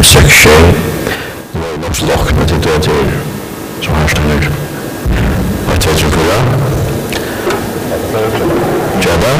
6-6 nog slok met dit door så harstelig. Vad tror du på det? Jada?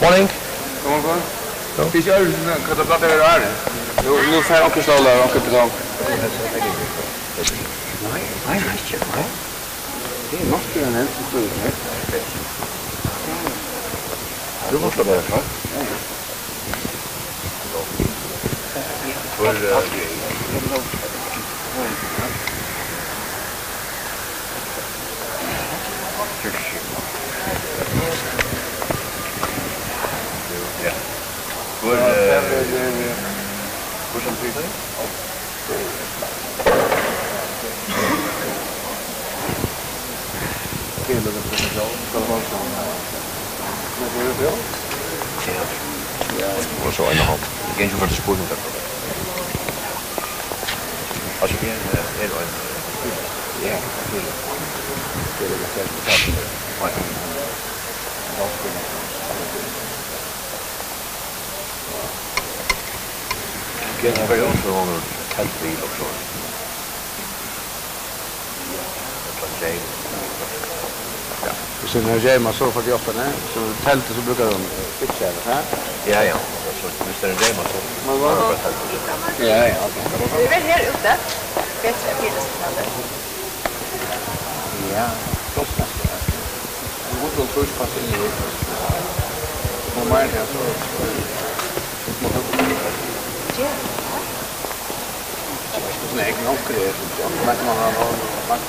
Morning. Kom on. Finns ju öl kan ta plats över här. Nu får jag också ställa och köpa dem. Nej, inte. Det är måste ju en så stor. Du måste vara klar. Hvor som priser? Hela den processen ska vara så. Men det är bra. Ja, och så en hand. Det kan ju vara spår där. Alltså det är en. Ja, det är det. Det är väl också en tältbil också. Ja. Sen när jag man så för att jobba där så tältet så brukar de fixa det här. Ja. Så visst är det det man så. Man var på tältet. Ja, okej. Det är väl här ute. Bättre pilsnande. Ja, kostar det. Det går då först passa in i. Och man är så nej, nog kreeg ik. Maak maar aan de maak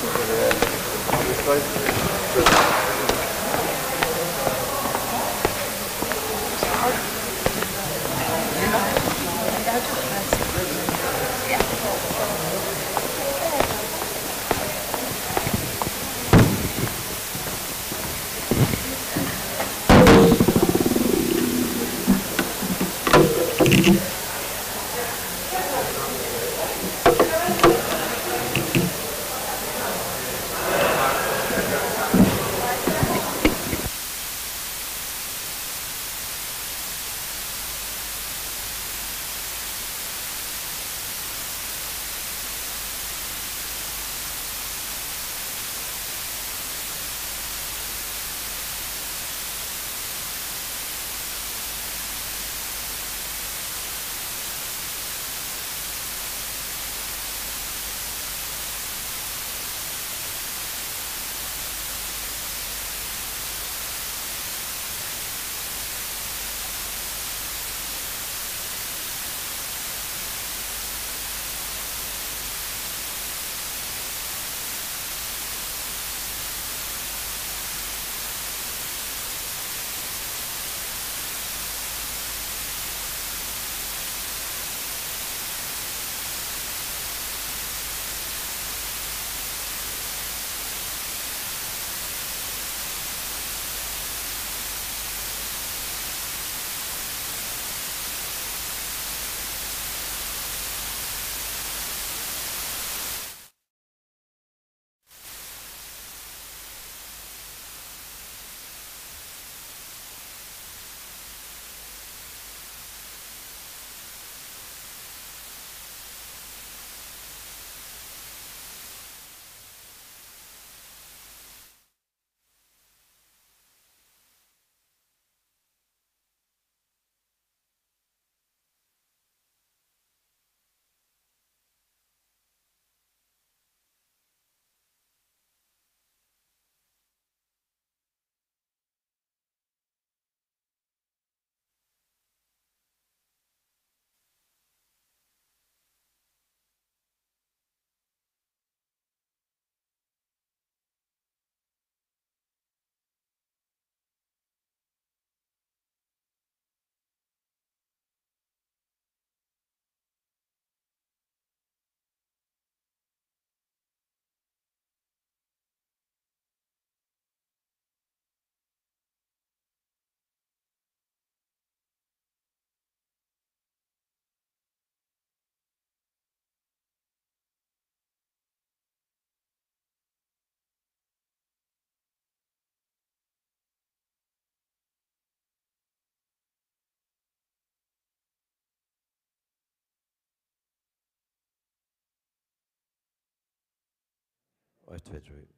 1, 2, 3.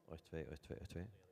1, 2, 1, 2, 1, 2.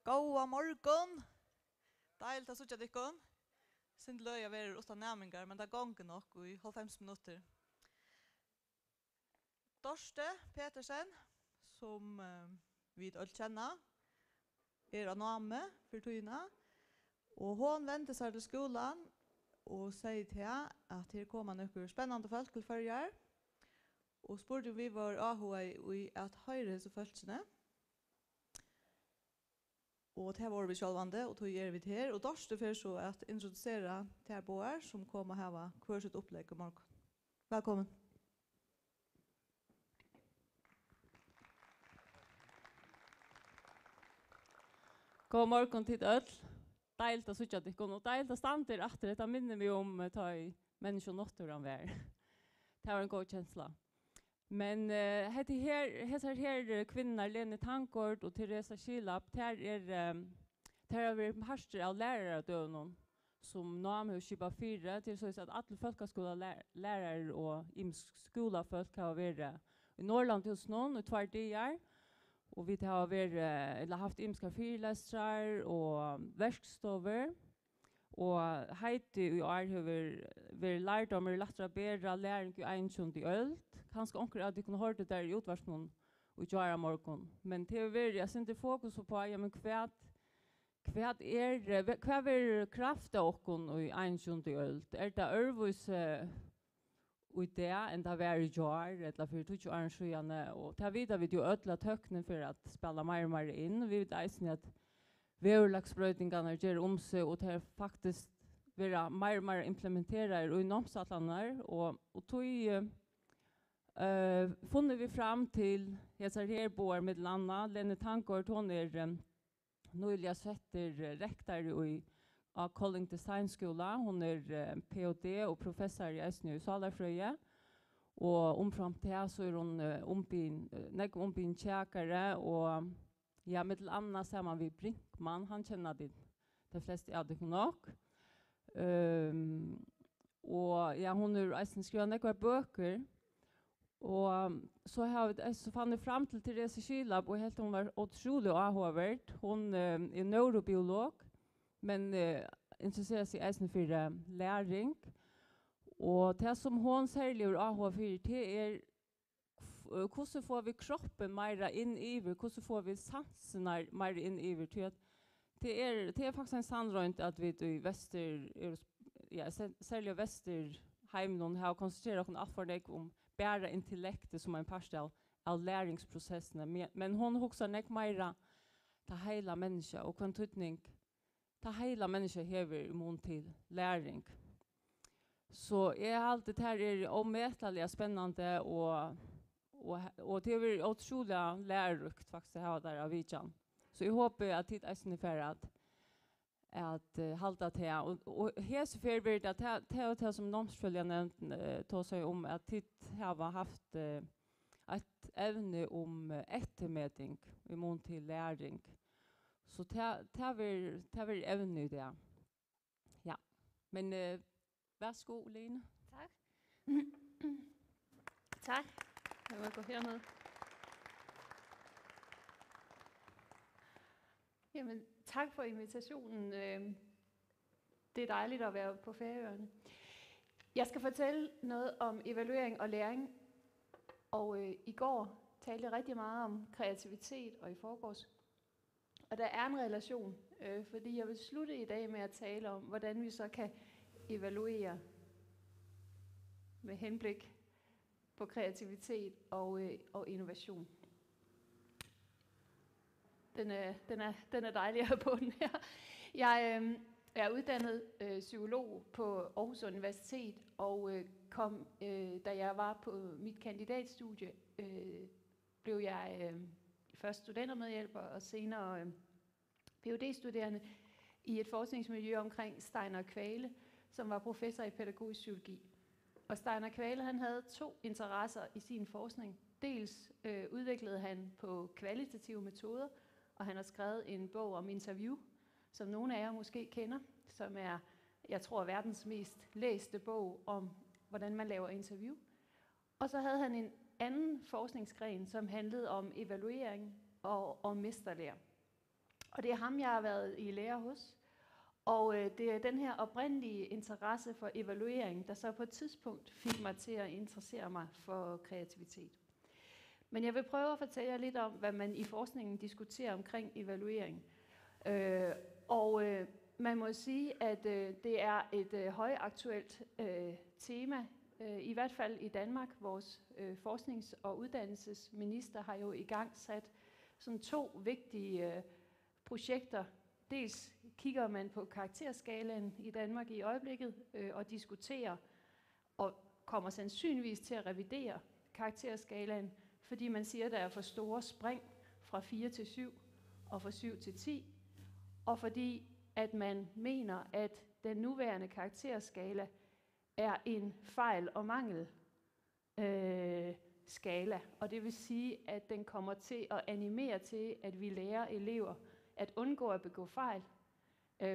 Gåa morgon. Deilt att sucha dykkon. Sind löja ver utan nämingar, men det gånger nok i 90 minutter. Dorste Petersen, som vi all kjenner, av name for tøyna. Og hon venter seg til skolan og sier til henne at her kommer noen spennende folk til førjar. Og spurte vi var AHA i at høyre disse folkene. Og det var vi sjølvande, og tog vi til her. Og Dorste for så at introdusere til her boer som kommer og ha hver sitt opplegg om morgen. Velkommen. God morgon til öll. Deilt att sucha dykkon och deilt att stanna efter detta minner vi om ta i människor nottoran vär. Det var en god känsla. Men här kvinnor Lene Tankort och Teresa Kilap där har vi pastor av lärare då någon som namn hur skipa 4 till så att alla folkskola lärare och i skola folk har varit i Norrland hos någon och 2 dagar. Och vi har eller haft imska föreläsare och verkstover. Och Heidi i år har vi lärt om lättare bära läring i enkjont i ölt. Kanske onkel att du kunde höra det där i utvarsmån och göra morgon. Men det är jag sätter fokus på ja men kvärt är kraft och i enkjont i ölt. Är det örvus och det än det var jar eller för 2 år sedan och ta vidare vi ju ödla töknen för att spela mer in vi vet isen att verlagsbrötningarna ger om sig och det faktiskt vara mer implementerar i nomsatlarna och tog funnet vi fram till här bor med landa Lene Tankort hon Nolja Svetter rektor i Calling Design Skola. Hon PhD och professor i Östnö Salarfröje. Och omfram till här så hon ombin käkare och ja med annat ser man vi Brinkman. Han känner de flesta av det nog. Och ja hon är skriver några böcker. Och så har vi så fann det fram till Teresa Kilap och helt hon var otroligt avhåvärd. Hon är neurobiolog men intresserar sig även för läring. Och det som hon särskilt AH för det är hur får vi kroppen mer in i hur får vi sanserna mer in i det är faktiskt en sannrönt att vi i väster ja särskilt västerheim någon har koncentrerat oss för det om bara intellektet som en part av läringsprocessen men hon huxar nek mer ta hela människa och kontutning ta hela människa häver imon till läring. Så är allt det här är omätligt spännande och det är otroligt lärorikt faktiskt att ha där av Vijan. Så jag hoppas att det är ungefär att halta till och här så för vi det som nomsfölja nämnt tar sig om att det har haft ett ämne om eftermätning imon till läring. Så tar vi även nu det. Ja. Men varsågod Lene. Tack. Tack. Jag vill gå herned. Jamen, tak for invitationen. Det er dejligt at være på Færøerne. Jeg skal fortælle noget om evaluering og læring. Og i går talte jeg rigtig meget om kreativitet og i forgårs. Og der er en relation, fordi jeg vil slutte i dag med at tale om, hvordan vi så kan evaluere med henblik på kreativitet og innovation. Den er dejlig at have på den her. Jeg er uddannet psykolog på Aarhus Universitet, og da jeg var på mit kandidatstudie, blev jeg først studentermedhjælper og senere Ph.D.-studerende i et forskningsmiljø omkring Steiner Kvale, som var professor i pædagogisk psykologi. Og Steiner Kvale han havde 2 interesser i sin forskning. Dels udviklede han på kvalitative metoder, og han har skrevet en bog om interview, som nogle af jer måske kender, som er, jeg tror, verdens mest læste bog om, hvordan man laver interview. Og så havde han en anden forskningsgren, som handlede om evaluering og mesterlære. Og det er ham, jeg har været i lære hos. Og det er den her oprindelige interesse for evaluering, der så på et tidspunkt fik mig til at interessere mig for kreativitet. Men jeg vil prøve at fortælle jer lidt om, hvad man i forskningen diskuterer omkring evaluering. Man må sige, at det er et højaktuelt tema, i hvert fald i Danmark. Vores forsknings- og uddannelsesminister har jo i gang sat sådan 2 vigtige projekter. Dels kigger man på karakterskalaen i Danmark i øjeblikket og diskuterer og kommer sandsynligvis til at revidere karakterskalaen, fordi man siger, at der er for store spring fra 4 til 7 og fra 7 til 10, og fordi at man mener, at den nuværende karakterskala er en fejl- og mangel skala, og det vil sige, at den kommer til at animere til, at vi lærer elever at undgå at begå fejl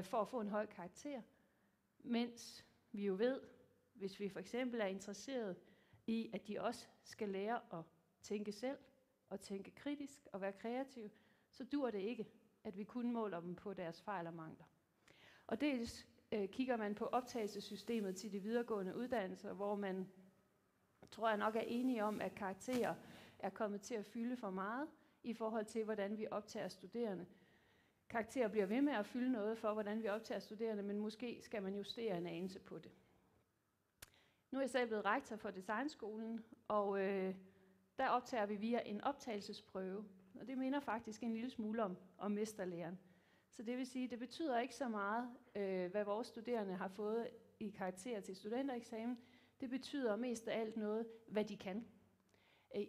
for at få en høj karakter, mens vi jo ved, hvis vi for eksempel er interesseret i, at de også skal lære at tænke selv og tænke kritisk og være kreative, så dur det ikke, at vi kun måler dem på deres fejl og mangler. Og dels kigger man på optagelsessystemet til de videregående uddannelser, hvor man, tror jeg nok, er enige om, at karakterer er kommet til at fylde for meget i forhold til, hvordan vi optager studerende. Karakterer bliver ved med at fylde noget for, hvordan vi optager studerende, men måske skal man justere en anelse på det. Nu er jeg selv blevet rektor for Designskolen, og der optager vi via en optagelsesprøve, og det minder faktisk en lille smule om mesterlæren. Så det vil sige, det betyder ikke så meget, hvad vores studerende har fået i karakter til studentereksamen. Det betyder mest af alt noget, hvad de kan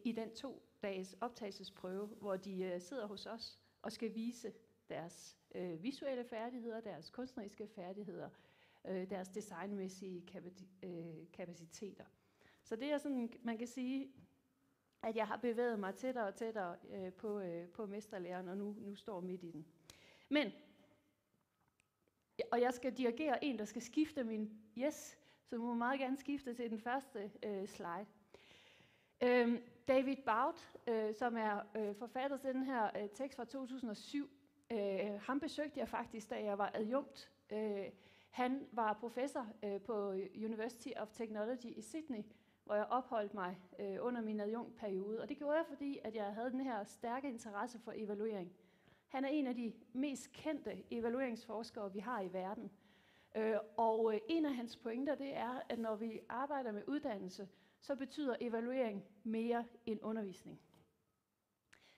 i den 2-dages optagelsesprøve, hvor de sidder hos os og skal vise deres visuelle færdigheder, deres kunstneriske færdigheder, deres designmæssige kapaciteter. Så det er sådan, man kan sige, at jeg har bevæget mig tættere og tættere på mesterlæren, og nu står midt i den. Men, og jeg skal dirigere en, der skal skifte min yes, så du må meget gerne skifte til den første slide. David Bout, som er forfatter til den her tekst fra 2007, ham besøgte jeg faktisk, da jeg var adjunkt. Han var professor på University of Technology i Sydney, hvor jeg opholdt mig under min adjunktperiode. Og det gjorde jeg, fordi at jeg havde den her stærke interesse for evaluering. Han er en af de mest kendte evalueringsforskere, vi har i verden. Og en af hans pointer, det er, at når vi arbejder med uddannelse, så betyder evaluering mere end undervisning.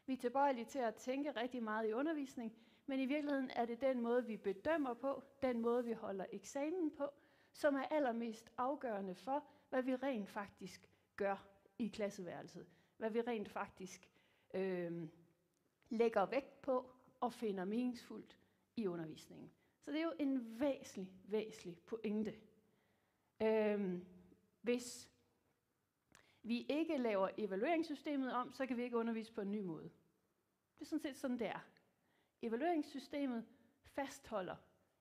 Vi er tilbøjelige til at tænke rigtig meget i undervisning, men i virkeligheden er det den måde, vi bedømmer på, den måde, vi holder eksamen på, som er allermest afgørende for, hvad vi rent faktisk gør i klasseværelset. Hvad vi rent faktisk lægger vægt på og finder meningsfuldt i undervisningen. Så det er jo en væsentlig pointe. Hvis vi ikke laver evalueringssystemet om, så kan vi ikke undervise på en ny måde. Det er sådan set sådan, det er. Evalueringssystemet fastholder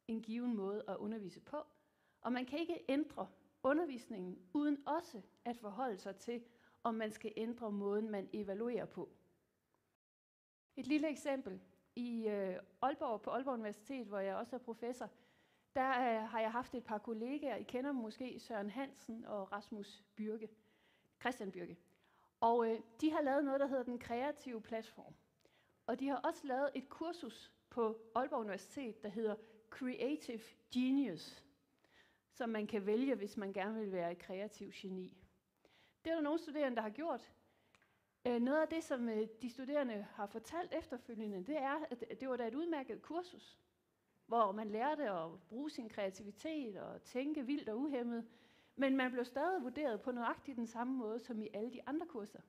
en given måde at undervise på, og man kan ikke ændre undervisningen uden også at forholde sig til, om man skal ændre måden, man evaluerer på. Et lille eksempel. I Aalborg, på Aalborg Universitet, hvor jeg også er professor, der har jeg haft et par kollegaer, I kender måske Søren Hansen og Rasmus Byrke, Christian Byrke. Og de har lavet noget, der hedder den kreative platform. Og de har også lavet et kursus på Aalborg Universitet, der hedder Creative Genius, som man kan vælge, hvis man gerne vil være et kreativt geni. Det er der nogle studerende, der har gjort. Noget af det, som de studerende har fortalt efterfølgende, det er, at det var da et udmærket kursus, hvor man lærte at bruge sin kreativitet og tænke vildt og uhæmmet, men man blev stadig vurderet på nøjagtigt den samme måde som i alle de andre kurser.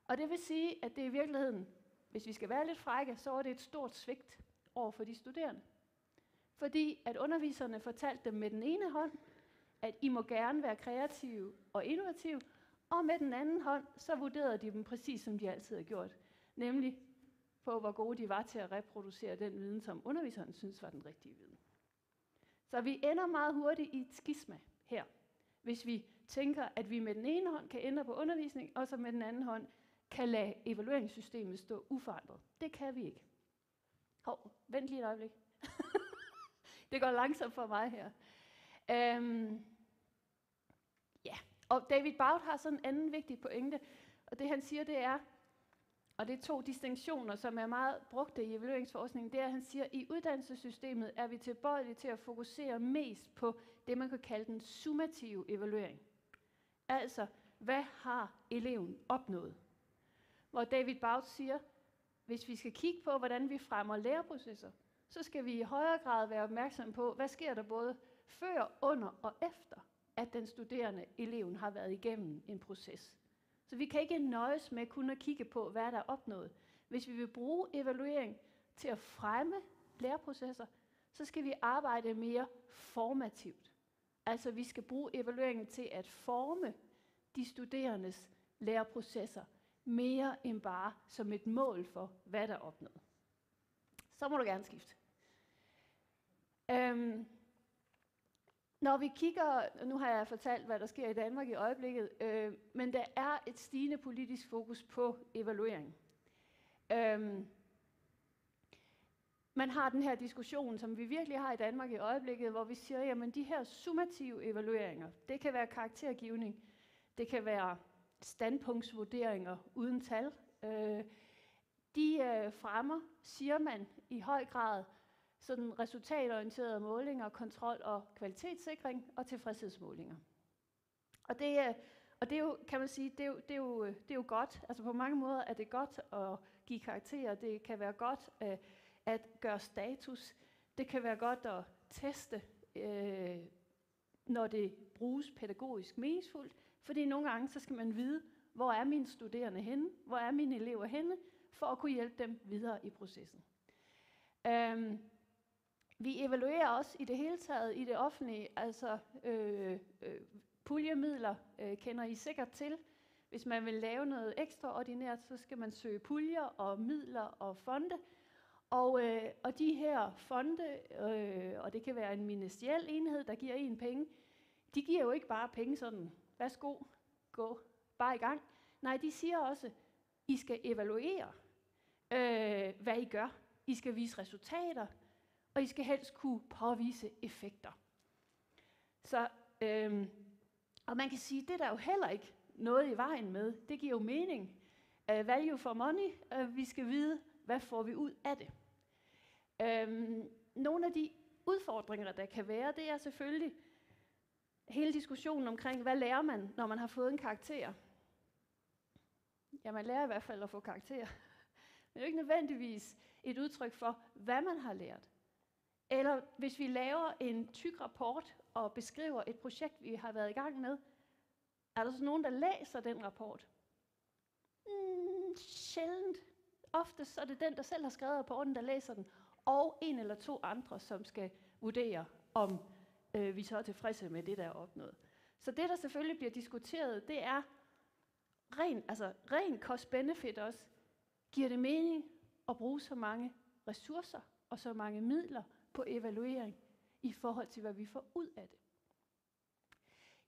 Og det vil sige, at det i virkeligheden, hvis vi skal være lidt frække, så er det et stort svigt over for de studerende. Fordi at underviserne fortalte dem med den ene hånd, at I må gerne være kreative og innovative, og med den anden hånd, så vurderede de dem præcis som de altid har gjort, nemlig på hvor gode de var til at reproducere den viden, som underviseren synes var den rigtige viden. Så vi ender meget hurtigt i et skisma her, hvis vi tænker, at vi med den ene hånd kan ændre på undervisning, og så med den anden hånd kan lade evalueringssystemet stå uforandret. Det kan vi ikke. Vent lige et øjeblik. Det går langsomt for mig her. Og David Bout har sådan en anden vigtig pointe, og det han siger, det er, og det er 2 distinktioner, som er meget brugte i evalueringsforskningen, det er, at han siger, at i uddannelsessystemet er vi tilbøjelige til at fokusere mest på det, man kan kalde den summative evaluering. Altså, hvad har eleven opnået? Hvor David Bout siger, hvis vi skal kigge på, hvordan vi fremmer læreprocesser, så skal vi i højere grad være opmærksomme på, hvad sker der både før, under og efter, at den studerende eleven har været igennem en proces. Så vi kan ikke nøjes med kun at kigge på, hvad der er opnået. Hvis vi vil bruge evaluering til at fremme læreprocesser, så skal vi arbejde mere formativt. Altså vi skal bruge evalueringen til at forme de studerendes læreprocesser, mere end bare som et mål for, hvad der er opnået. Så må du gerne skifte. Når vi kigger, nu har jeg fortalt, hvad der sker i Danmark i øjeblikket, men der er et stigende politisk fokus på evaluering. Man har den her diskussion, som vi virkelig har i Danmark i øjeblikket, hvor vi siger, jamen de her summative evalueringer, det kan være karaktergivning, det kan være standpunktsvurderinger uden tal, de fremmer, siger man, i høj grad sådan resultatorienterede målinger, kontrol og kvalitetssikring og tilfredshedsmålinger. Og det er jo, kan man sige, det er jo godt. Altså på mange måder er det godt at give karakterer. Det kan være godt at gøre status. Det kan være godt at teste, når det bruges pædagogisk meningsfuldt. Fordi nogle gange så skal man vide, hvor er mine studerende henne, hvor er mine elever henne, for at kunne hjælpe dem videre i processen. Vi evaluerer også i det hele taget i det offentlige, altså puljemidler kender I sikkert til. Hvis man vil lave noget ekstraordinært, så skal man søge puljer og midler og fonde. Og de her fonde, og det kan være en ministeriel enhed, der giver en penge, de giver jo ikke bare penge sådan, værsgo, gå bare i gang. Nej, de siger også, I skal evaluere, hvad I gør. I skal vise resultater, og I skal helst kunne påvise effekter. Så, og man kan sige, det er der jo heller ikke noget i vejen med. Det giver jo mening. Value for money. Vi skal vide, hvad får vi ud af det. Nogle af de udfordringer, der kan være, det er selvfølgelig hele diskussionen omkring, hvad lærer man, når man har fået en karakter. Ja, man lærer i hvert fald at få karakterer. Men det er jo ikke nødvendigvis et udtryk for, hvad man har lært. Eller hvis vi laver en tyk rapport og beskriver et projekt, vi har været i gang med, er der så nogen, der læser den rapport? Sjældent. Oftest så er det den, der selv har skrevet rapporten, der læser den, og 1 eller 2 andre, som skal vurdere, om vi så er tilfredse med det, der er opnået. Så det, der selvfølgelig bliver diskuteret, det er ren cost-benefit også. Giver det mening at bruge så mange ressourcer og så mange midler på evaluering i forhold til, hvad vi får ud af det?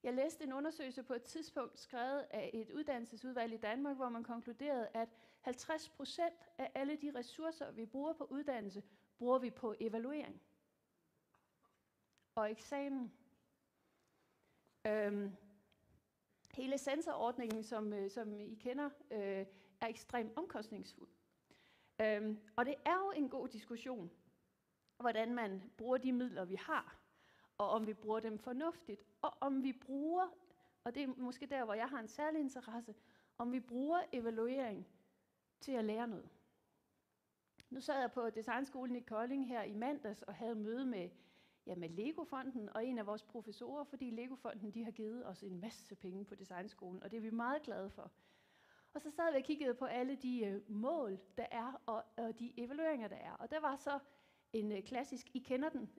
Jeg læste en undersøgelse på et tidspunkt skrevet af et uddannelsesudvalg i Danmark, hvor man konkluderede, at 50% af alle de ressourcer, vi bruger på uddannelse, bruger vi på evaluering og eksamen. Hele sensorordningen, som I kender, er ekstremt omkostningsfuld. Og det er jo en god diskussion, hvordan man bruger de midler, vi har, og om vi bruger dem fornuftigt, og om vi bruger, og det er måske der, hvor jeg har en særlig interesse, om vi bruger evaluering til at lære noget. Nu sad jeg på Designskolen i Kolding her i mandags og havde møde med Lego-fonden og en af vores professorer, fordi Lego-fonden de har givet os en masse penge på Designskolen, og det er vi meget glade for. Og så sad vi og kiggede på alle de mål, der er, og de evalueringer, der er. Og der var så en klassisk, I kender den,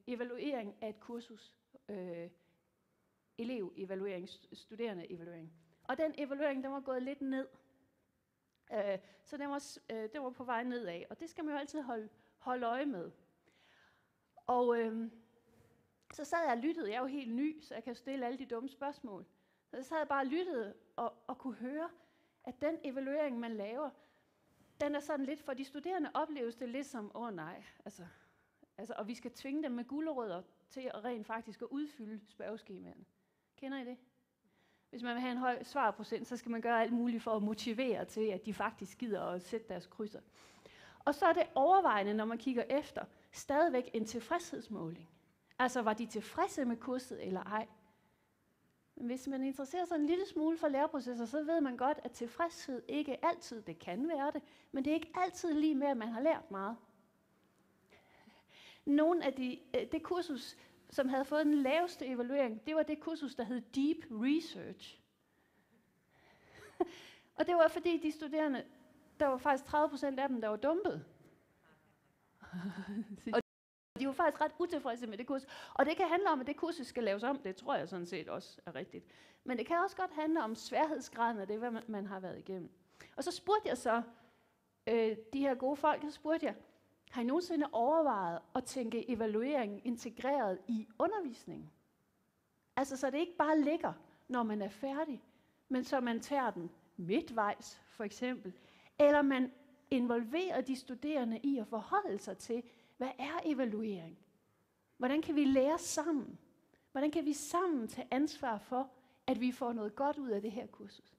evaluering af et kursus, elevevaluering, studerende-evaluering. Og den evaluering, den var gået lidt ned. Så den var på vej nedad, og det skal man jo altid holde øje med. Og så sad jeg og lyttede, jeg er jo helt ny, så jeg kan stille alle de dumme spørgsmål. Så jeg sad bare og lyttede og kunne høre, at den evaluering, man laver, den er sådan lidt, for de studerende opleves det lidt som, nej, og vi skal tvinge dem med gulerødder til at rent faktisk at udfylde spørgeskemaerne. Kender I det? Hvis man vil have en høj svarprocent, så skal man gøre alt muligt for at motivere til, at de faktisk gider at sætte deres krydser. Og så er det overvejende, når man kigger efter, stadigvæk en tilfredshedsmåling. Altså, var de tilfredse med kurset eller ej? Men hvis man interesserer sig en lille smule for læreprocesser, så ved man godt, at tilfredshed ikke altid, det kan være det, men det er ikke altid lige med, at man har lært meget. Nogle af det kursus, som havde fået den laveste evaluering, det var det kursus, der hed Deep Research. Og det var fordi de studerende, der var faktisk 30% af dem, der var dumpet. Og de var faktisk ret utilfredse med det kursus. Og det kan handle om, at det kursus skal laves om. Det tror jeg sådan set også er rigtigt. Men det kan også godt handle om sværhedsgraden af det, hvad man har været igennem. Og så spurgte jeg så de her gode folk, har I nogensinde overvejet at tænke evaluering integreret i undervisningen? Altså, så det ikke bare ligger, når man er færdig, men så man tager den midtvejs, for eksempel. Eller man involverer de studerende i at forholde sig til, hvad er evaluering? Hvordan kan vi lære sammen? Hvordan kan vi sammen tage ansvar for, at vi får noget godt ud af det her kursus?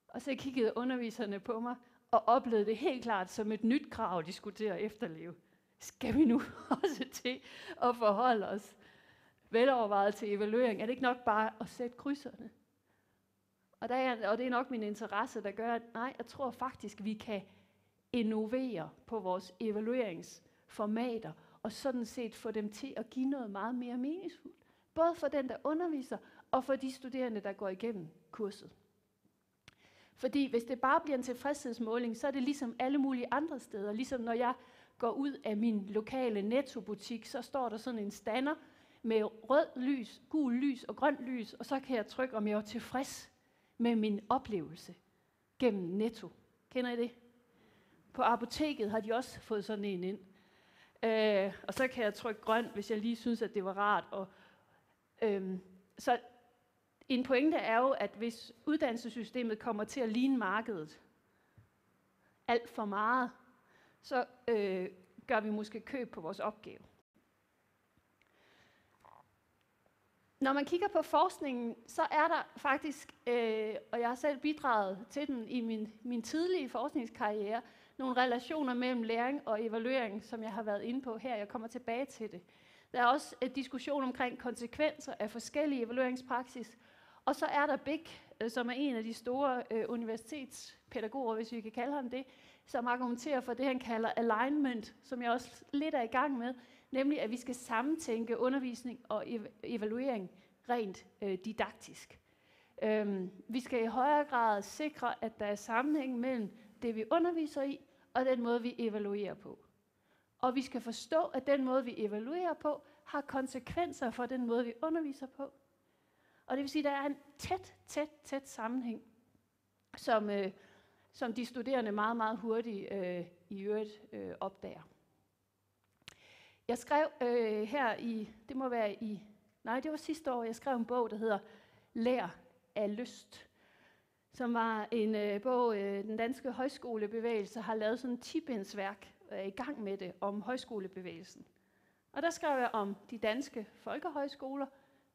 Og så kiggede underviserne på mig, og oplevede det helt klart som et nyt krav, de skulle til at efterleve. Skal vi nu også til at forholde os velovervejet til evaluering? Er det ikke nok bare at sætte krydserne? Og det er nok min interesse, der gør, at nej, jeg tror faktisk, vi kan innovere på vores evalueringsformater, og sådan set få dem til at give noget meget mere meningsfuldt. Både for den, der underviser, og for de studerende, der går igennem kurset. Fordi hvis det bare bliver en tilfredshedsmåling, så er det ligesom alle mulige andre steder. Ligesom når jeg går ud af min lokale Netto-butik, så står der sådan en stander med rød lys, gul lys og grønt lys, og så kan jeg trykke, om jeg er tilfreds med min oplevelse gennem Netto. Kender I det? På apoteket har de også fået sådan en ind. Og så kan jeg trykke grønt, hvis jeg lige synes, at det var rart. Så en pointe er jo, at hvis uddannelsessystemet kommer til at ligne markedet alt for meget, så gør vi måske køb på vores opgave. Når man kigger på forskningen, så er der faktisk, og jeg har selv bidraget til den i min tidlige forskningskarriere, nogle relationer mellem læring og evaluering, som jeg har været inde på her. Jeg kommer tilbage til det. Der er også en diskussion omkring konsekvenser af forskellige evalueringspraksis. Og så er der Big, som er en af de store universitetspædagoger, hvis vi kan kalde ham det, som argumenterer for det, han kalder alignment, som jeg også lidt er i gang med, nemlig at vi skal sammentænke undervisning og evaluering rent didaktisk. Vi skal i højere grad sikre, at der er sammenhæng mellem det, vi underviser i, og den måde, vi evaluerer på. Og vi skal forstå, at den måde, vi evaluerer på, har konsekvenser for den måde, vi underviser på. Og det vil sige, at der er en tæt sammenhæng, som de studerende meget, meget hurtigt i øvrigt opdager. Jeg skrev det var sidste år, jeg skrev en bog, der hedder Lær af lyst, som var en bog, den danske højskolebevægelse har lavet sådan et 10-bindsværk, og er i gang med det, om højskolebevægelsen. Og der skrev jeg om de danske folkehøjskoler,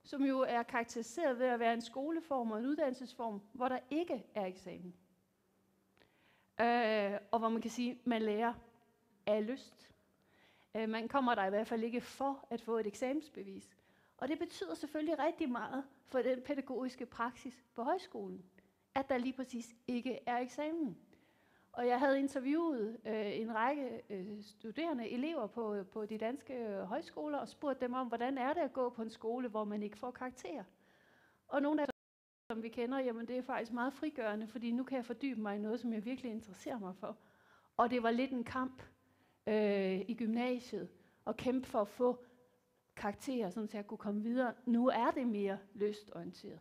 som jo er karakteriseret ved at være en skoleform og en uddannelsesform, hvor der ikke er eksamen. Og hvor man kan sige, at man lærer af lyst. Man kommer der i hvert fald ikke for at få et eksamensbevis. Og det betyder selvfølgelig rigtig meget for den pædagogiske praksis på højskolen, at der lige præcis ikke er eksamen. Og jeg havde interviewet en række studerende elever på de danske højskoler og spurgt dem om, hvordan er det at gå på en skole, hvor man ikke får karakterer. Og nogle af dem, som vi kender, jamen det er faktisk meget frigørende, fordi nu kan jeg fordybe mig i noget, som jeg virkelig interesserer mig for. Og det var lidt en kamp i gymnasiet at kæmpe for at få karakterer, så jeg kunne komme videre. Nu er det mere lystorienteret.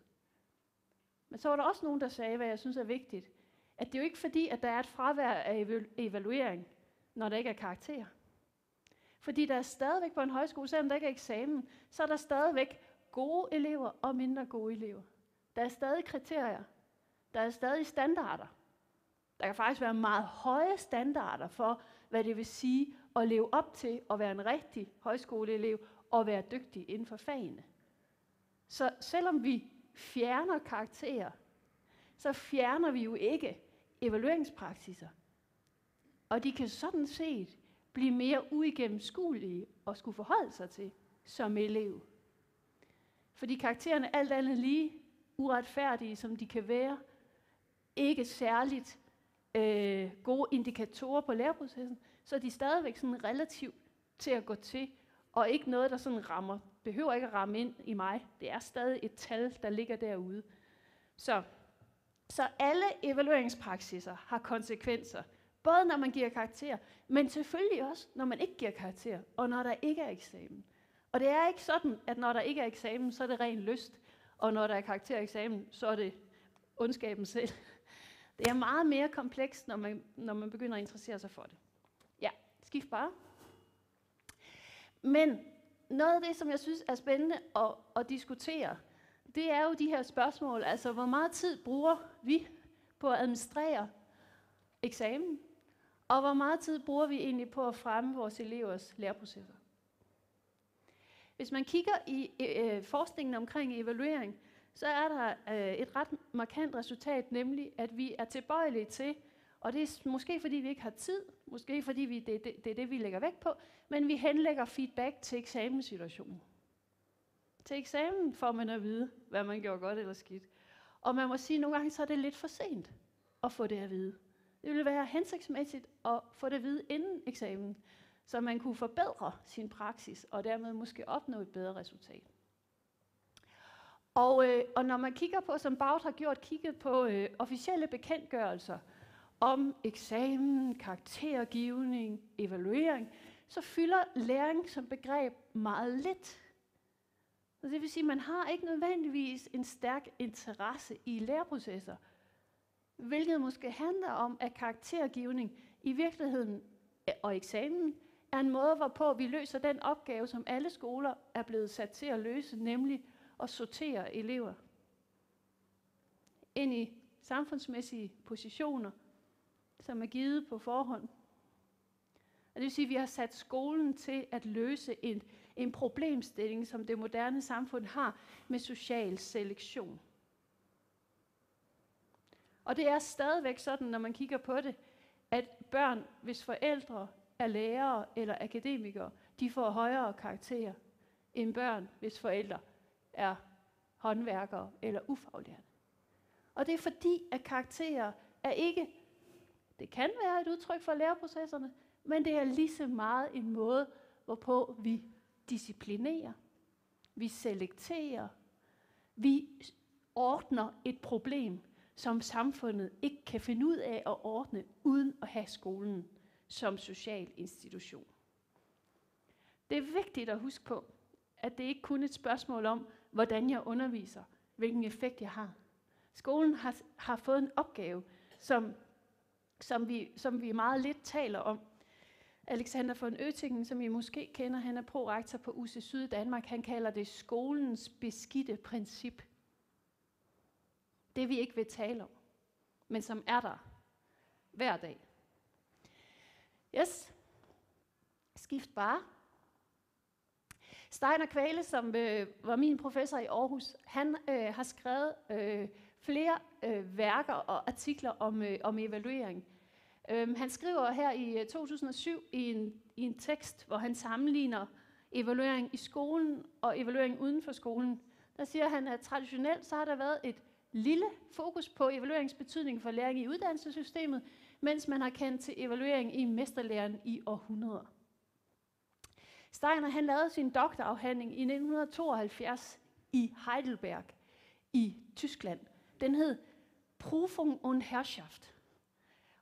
Men så var der også nogen, der sagde, hvad jeg synes er vigtigt, at det er jo ikke fordi, at der er et fravær af evaluering, når der ikke er karakterer. Fordi der er stadigvæk på en højskole, selvom der ikke er eksamen, så er der stadigvæk gode elever og mindre gode elever. Der er stadig kriterier. Der er stadig standarder. Der kan faktisk være meget høje standarder for, hvad det vil sige at leve op til at være en rigtig højskoleelev og være dygtig inden for fagene. Så selvom vi fjerner karakterer, så fjerner vi jo ikke evalueringspraksiser. Og de kan sådan set blive mere uigennemskuelige og skulle forholde sig til som elev. Fordi karaktererne alt andet lige, uretfærdige som de kan være, ikke særligt gode indikatorer på læreprocessen, så er de stadigvæk sådan relativt til at gå til, og ikke noget, der sådan behøver ikke at ramme ind i mig. Det er stadig et tal, der ligger derude. Så alle evalueringspraksiser har konsekvenser, både når man giver karakter, men selvfølgelig også, når man ikke giver karakter, og når der ikke er eksamen. Og det er ikke sådan, at når der ikke er eksamen, så er det ren lyst, og når der er karaktereksamen, så er det ondskaben selv. Det er meget mere komplekst, når man begynder at interessere sig for det. Ja, skift bare. Men noget af det, som jeg synes er spændende at diskutere, det er jo de her spørgsmål. Altså, hvor meget tid bruger vi på at administrere eksamen, og hvor meget tid bruger vi egentlig på at fremme vores elevers læreprocesser? Hvis man kigger i forskningen omkring evaluering, så er der et ret markant resultat, nemlig at vi er tilbøjelige til, og det er måske fordi vi ikke har tid, måske fordi det er det, vi lægger vægt på, men vi henlægger feedback til eksamenssituationen. Til eksamen får man at vide, hvad man gjorde godt eller skidt. Og man må sige, at nogle gange så er det lidt for sent at få det at vide. Det ville være hensigtsmæssigt at få det at vide inden eksamen, så man kunne forbedre sin praksis, og dermed måske opnå et bedre resultat. Og når man kigger på, som Baut har gjort, kigget på officielle bekendtgørelser om eksamen, karaktergivning, evaluering, så fylder læring som begreb meget lidt. Og det vil sige, at man har ikke nødvendigvis en stærk interesse i læreprocesser, hvilket måske handler om, at karaktergivning i virkeligheden og eksamen er en måde, hvorpå vi løser den opgave, som alle skoler er blevet sat til at løse, nemlig at sortere elever ind i samfundsmæssige positioner, som er givet på forhånd. Og det vil sige, at vi har sat skolen til at løse en problemstilling, som det moderne samfund har med social selektion. Og det er stadigvæk sådan, når man kigger på det, at børn, hvis forældre er lærere eller akademikere, de får højere karakterer end børn, hvis forældre er håndværkere eller ufaglærte. Og det er fordi, at karakterer er ikke, det kan være et udtryk for læreprocesserne, men det er lige så meget en måde, hvorpå vi disciplinerer, vi selekterer, vi ordner et problem, som samfundet ikke kan finde ud af at ordne, uden at have skolen som social institution. Det er vigtigt at huske på, at det ikke kun er et spørgsmål om, hvordan jeg underviser, hvilken effekt jeg har. Skolen har fået en opgave, som vi meget lidt taler om. Alexander von Oettingen, som I måske kender, han er prorektor på UC Syd i Danmark, han kalder det skolens beskidte princip. Det vi ikke vil tale om, men som er der hver dag. Yes. Skift bare. Steiner Kvale, som var min professor i Aarhus, han har skrevet flere værker og artikler om evaluering. Han skriver her i 2007 i en tekst, hvor han sammenligner evaluering i skolen og evaluering uden for skolen. Der siger han, at traditionelt så har der været et lille fokus på evalueringsbetydning for læring i uddannelsessystemet, mens man har kendt til evaluering i mesterlæren i århundreder. Steiner han lavede sin doktorafhandling i 1972 i Heidelberg i Tyskland. Den hed Prüfung und Herrschaft.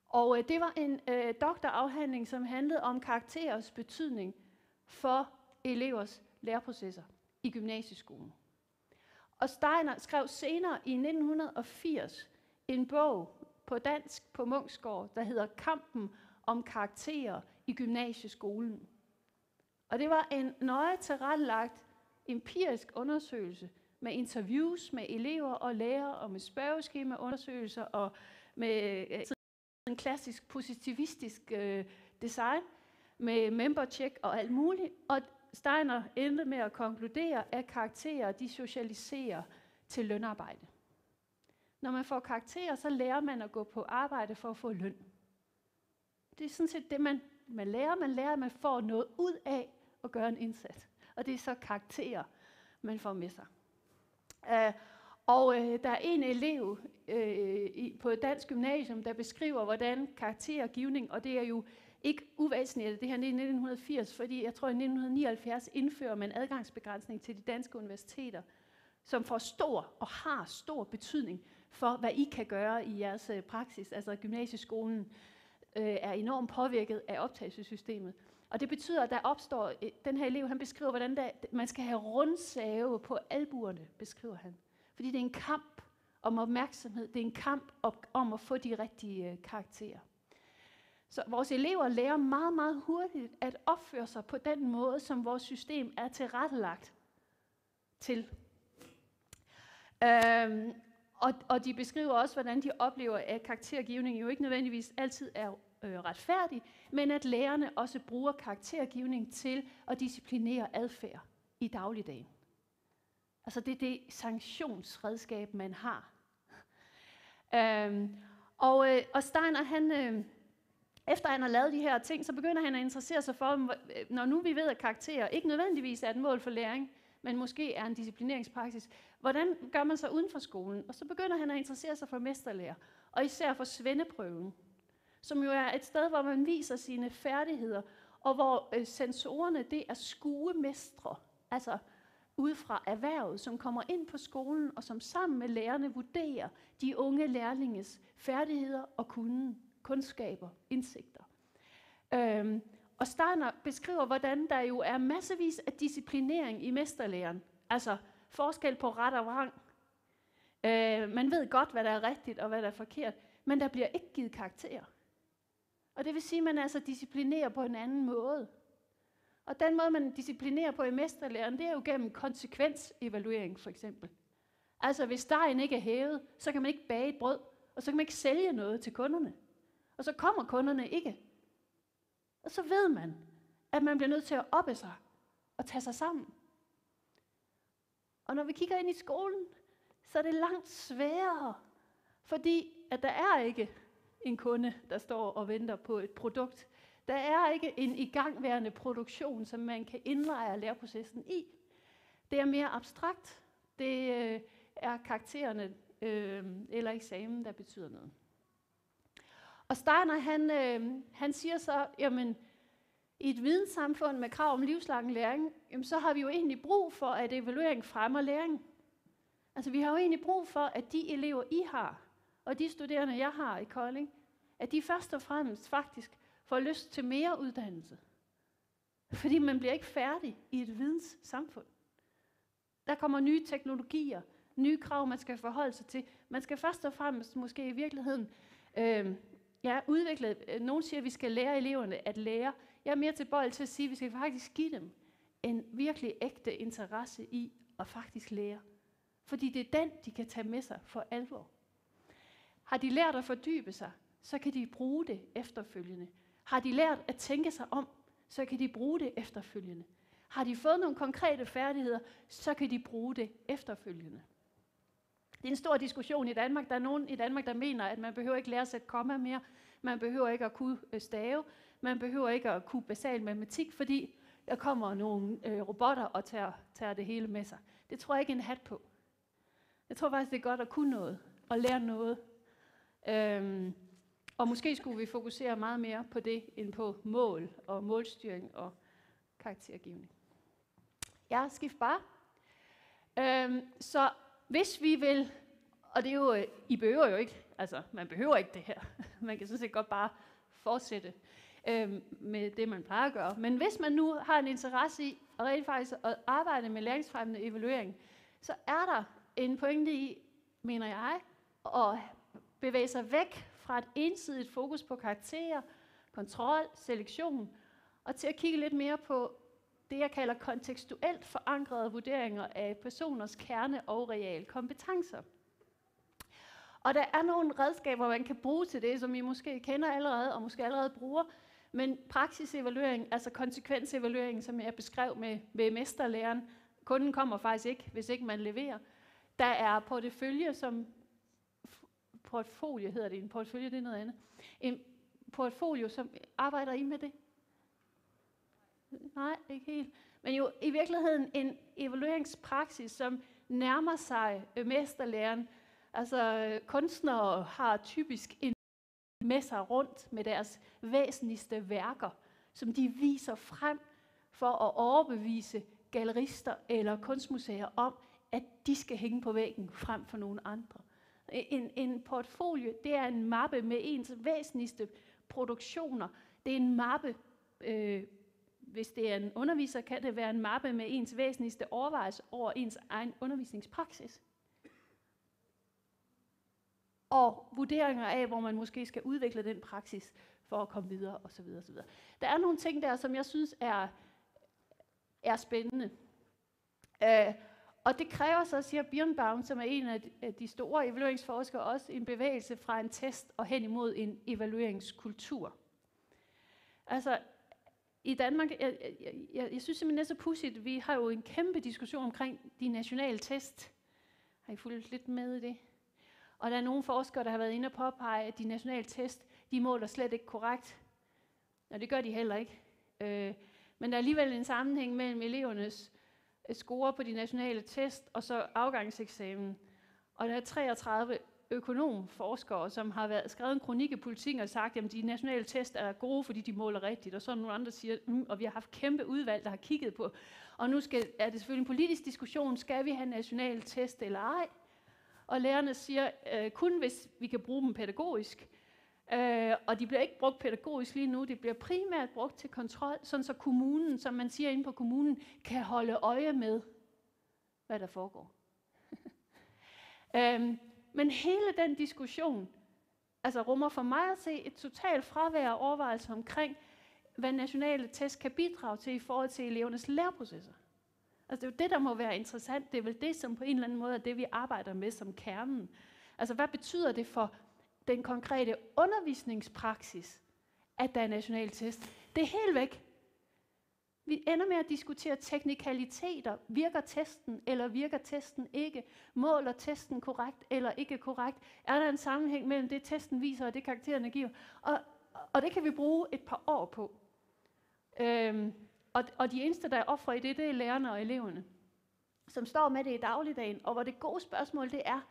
Og det var en doktorafhandling, som handlede om karakterers betydning for elevers læreprocesser i gymnasieskolen. Og Steiner skrev senere i 1980 en bog på dansk på Munksgaard, der hedder Kampen om karakterer i gymnasieskolen. Og det var en nøje tilrettelagt empirisk undersøgelse med interviews med elever og lærere og med spørgeskemaundersøgelser og med en klassisk positivistisk design med member check og alt muligt, og Steiner endte med at konkludere, at karakterer de socialiserer til lønarbejde. Når man får karakterer, så lærer man at gå på arbejde for at få løn. Det er sådan set det, man lærer. Man lærer, at man får noget ud af at gøre en indsats. Og det er så karakterer, man får med sig. Der er en elev på et dansk gymnasium, der beskriver, hvordan karaktergivning, og det er jo ikke uvæsentligt, det her er i 1980, fordi jeg tror i 1979 indfører man adgangsbegrænsning til de danske universiteter, som får stor og har stor betydning for, hvad I kan gøre i jeres praksis. Altså gymnasieskolen er enormt påvirket af optagelsessystemet. Og det betyder, at der opstår, den her elev, han beskriver, hvordan man skal have rundsave på albuerne, beskriver han. Fordi det er en kamp om opmærksomhed, det er en kamp om at få de rigtige karakterer. Så vores elever lærer meget, meget hurtigt at opføre sig på den måde, som vores system er tilrettelagt til. Og de beskriver også, hvordan de oplever, at karaktergivning jo ikke nødvendigvis altid er retfærdig, men at lærerne også bruger karaktergivning til at disciplinere adfærd i dagligdagen. Altså det er det sanktionsredskab, man har. Og Steiner, han, efter han har lavet de her ting, så begynder han at interessere sig for, når nu vi ved, at karakterer ikke nødvendigvis er et mål for læring, men måske er en disciplineringspraksis, hvordan gør man så uden for skolen? Og så begynder han at interessere sig for mesterlærer, og især for svendeprøven, som jo er et sted, hvor man viser sine færdigheder, og hvor sensorerne, det er skuemestre, altså ude fra erhvervet, som kommer ind på skolen, og som sammen med lærerne vurderer de unge lærlinges færdigheder og kundskaber, indsigter. Og Steiner beskriver, hvordan der jo er massevis af disciplinering i mesterlæren. Altså forskel på ret og vrang. Man ved godt, hvad der er rigtigt og hvad der er forkert, men der bliver ikke givet karakterer. Og det vil sige, at man altså disciplinerer på en anden måde. Og den måde, man disciplinerer på i mesterlæren, det er jo gennem konsekvensevaluering for eksempel. Altså hvis dejen ikke er hævet, så kan man ikke bage et brød, og så kan man ikke sælge noget til kunderne. Og så kommer kunderne ikke. Og så ved man, at man bliver nødt til at oppe sig og tage sig sammen. Og når vi kigger ind i skolen, så er det langt sværere, fordi at der er ikke en kunde, der står og venter på et produkt. Der er ikke en igangværende produktion, som man kan indlejre læreprocessen i. Det er mere abstrakt. Det er karaktererne eller eksamen, der betyder noget. Og Steiner, han siger så, jamen, i et videnssamfund med krav om livslang læring, jamen, så har vi jo egentlig brug for, at evaluering fremmer læring. Altså vi har jo egentlig brug for, at de elever, I har, og de studerende, jeg har i Kolding, at de først og fremmest faktisk får lyst til mere uddannelse. Fordi man bliver ikke færdig i et videnssamfund. Der kommer nye teknologier, nye krav, man skal forholde sig til. Man skal først og fremmest måske i virkeligheden udvikle. Nogen siger, at vi skal lære eleverne at lære. Jeg er mere tilbøjelig til at sige, at vi skal faktisk give dem en virkelig ægte interesse i at faktisk lære. Fordi det er den, de kan tage med sig for alvor. Har de lært at fordybe sig, så kan de bruge det efterfølgende. Har de lært at tænke sig om, så kan de bruge det efterfølgende. Har de fået nogle konkrete færdigheder, så kan de bruge det efterfølgende. Det er en stor diskussion i Danmark. Der er nogen i Danmark, der mener, at man behøver ikke lære at sætte komma mere. Man behøver ikke at kunne stave. Man behøver ikke at kunne basal matematik, fordi der kommer nogle robotter og tager det hele med sig. Det tror jeg ikke en hat på. Jeg tror faktisk, det er godt at kunne noget og lære noget. Og måske skulle vi fokusere meget mere på det, end på mål og målstyring og karaktergivning. Ja, skift bare. Så hvis vi vil, og det er jo, I behøver jo ikke, altså man behøver ikke det her. Man kan sådan set godt bare fortsætte med det, man plejer at gøre. Men hvis man nu har en interesse i at rent faktisk at arbejde med læringsfremmende evaluering, så er der en pointe i, mener jeg, at bevæge sig væk fra et ensidigt fokus på karakterer, kontrol, selektion, og til at kigge lidt mere på det, jeg kalder kontekstuelt forankrede vurderinger af personers kerne- og realkompetencer. Og der er nogle redskaber, man kan bruge til det, som I måske kender allerede, og måske allerede bruger. Men praksisevaluering, altså konsekvensevaluering, som jeg beskrev med mesterlæren, kunden kommer faktisk ikke, hvis ikke man leverer. Der er portfolio hedder det, en portfolio det er noget andet. En portfolio, som arbejder I med det? Nej, ikke helt. Men jo i virkeligheden en evalueringspraksis, som nærmer sig mesterlæren. Altså kunstnere har typisk en med sig rundt med deres væsentligste værker, som de viser frem for at overbevise gallerister eller kunstmuseer om, at de skal hænge på væggen frem for nogle andre. En portfolio, det er en mappe med ens væsentligste produktioner. Det er en mappe, hvis det er en underviser, kan det være en mappe med ens væsentligste overvejelser over ens egen undervisningspraksis. Og vurderinger af, hvor man måske skal udvikle den praksis for at komme videre osv. osv. Der er nogle ting der, som jeg synes er spændende. Og det kræver så, siger Birnbaum, som er en af de store evalueringsforskere, også en bevægelse fra en test og hen imod en evalueringskultur. Altså, i Danmark, jeg synes simpelthen, det er så pudsigt. Vi har jo en kæmpe diskussion omkring de nationale test. Har I fulgt lidt med i det? Og der er nogle forskere, der har været inde og påpege, at de nationale test, de måler slet ikke korrekt. Og det gør de heller ikke. Men der er alligevel en sammenhæng mellem elevernes score på de nationale test og så afgangseksamen. Og der er 33 økonomforskere, som har skrevet en kronik i Politiken og sagt, at de nationale test er gode, fordi de måler rigtigt. Og så er nogle andre, der siger, og vi har haft kæmpe udvalg, der har kigget på. Og nu er det selvfølgelig en politisk diskussion, skal vi have nationale test eller ej? Og lærerne siger, kun hvis vi kan bruge dem pædagogisk. Og de bliver ikke brugt pædagogisk lige nu, det bliver primært brugt til kontrol, sådan så kommunen, som man siger inde på kommunen, kan holde øje med, hvad der foregår. Men hele den diskussion, altså rummer for mig at se et totalt fravær af overvejelser omkring, hvad nationale test kan bidrage til i forhold til elevernes læreprocesser. Altså det er jo det, der må være interessant. Det er vel det, som på en eller anden måde er det, vi arbejder med som kernen. Altså hvad betyder det for den konkrete undervisningspraksis, at der er nationale test? Det er helt væk. Vi ender med at diskutere teknikaliteter. Virker testen, eller virker testen ikke? Måler testen korrekt, eller ikke korrekt? Er der en sammenhæng mellem det, testen viser, og det, karaktererne giver? Og det kan vi bruge et par år på. Og de eneste, der er ofre i det, det er lærerne og eleverne, som står med det i dagligdagen. Og hvor det gode spørgsmål, det er,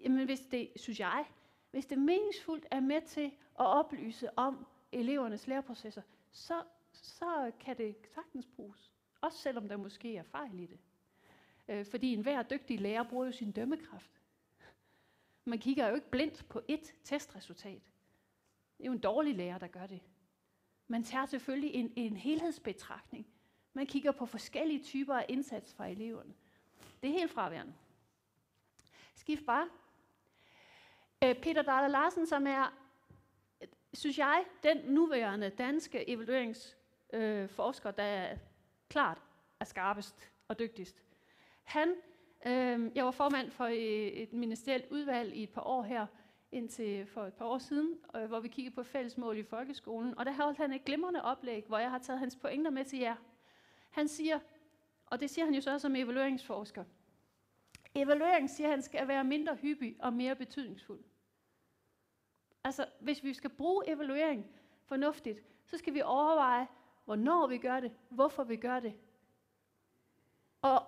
jamen hvis det, synes jeg, hvis det meningsfuldt er med til at oplyse om elevernes læreprocesser, så kan det sagtens bruges. Også selvom der måske er fejl i det. Fordi enhver dygtig lærer bruger jo sin dømmekraft. Man kigger jo ikke blindt på ét testresultat. Det er jo en dårlig lærer, der gør det. Man tager selvfølgelig en helhedsbetragtning. Man kigger på forskellige typer af indsats fra eleverne. Det er helt fraværende. Skift bare. Peter Dahl Larsen, som er, synes jeg, den nuværende danske evalueringsforsker, der klart er skarpest og dygtigst. Jeg var formand for et ministerielt udvalg i et par år her, indtil for et par år siden, hvor vi kiggede på fællesmål i folkeskolen, og der holdt han et glimrende oplæg, hvor jeg har taget hans pointer med til jer. Han siger, og det siger han jo så som evalueringsforsker, evaluering, siger han, skal være mindre hyppig og mere betydningsfuld. Altså, hvis vi skal bruge evaluering fornuftigt, så skal vi overveje, hvornår vi gør det, hvorfor vi gør det, og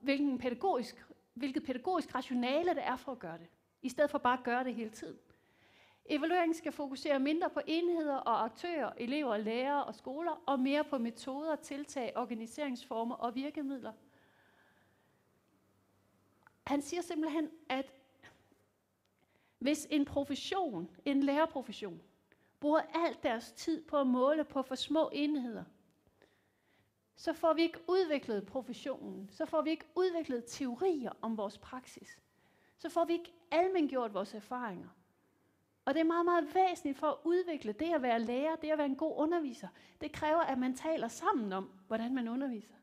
hvilket pædagogisk rationale der er for at gøre det, i stedet for bare at gøre det hele tiden. Evaluering skal fokusere mindre på enheder og aktører, elever, lærere og skoler, og mere på metoder, tiltag, organiseringsformer og virkemidler. Han siger simpelthen, at hvis en profession, en lærerprofession, bruger alt deres tid på at måle på for små enheder, så får vi ikke udviklet professionen, så får vi ikke udviklet teorier om vores praksis, så får vi ikke almengjort vores erfaringer. Og det er meget, meget væsentligt for at udvikle det at være lærer, det at være en god underviser. Det kræver, at man taler sammen om, hvordan man underviser.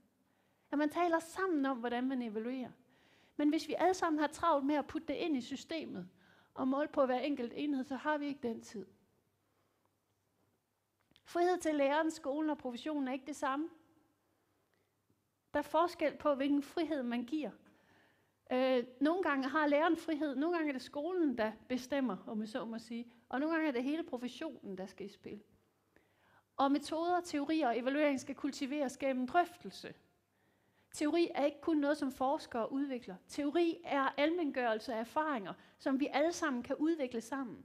At man taler sammen om, hvordan man evaluerer. Men hvis vi alle sammen har travlt med at putte det ind i systemet, og målt på hver enkelt enhed, så har vi ikke den tid. Frihed til læreren, skolen og professionen er ikke det samme. Der er forskel på, hvilken frihed man giver. Nogle gange har læreren frihed, nogle gange er det skolen, der bestemmer, om jeg så må sige, og nogle gange er det hele professionen, der skal i spil. Og metoder, teorier og evaluering skal kultiveres gennem drøftelse. Teori er ikke kun noget, som forskere udvikler. Teori er almengørelse af erfaringer, som vi alle sammen kan udvikle sammen,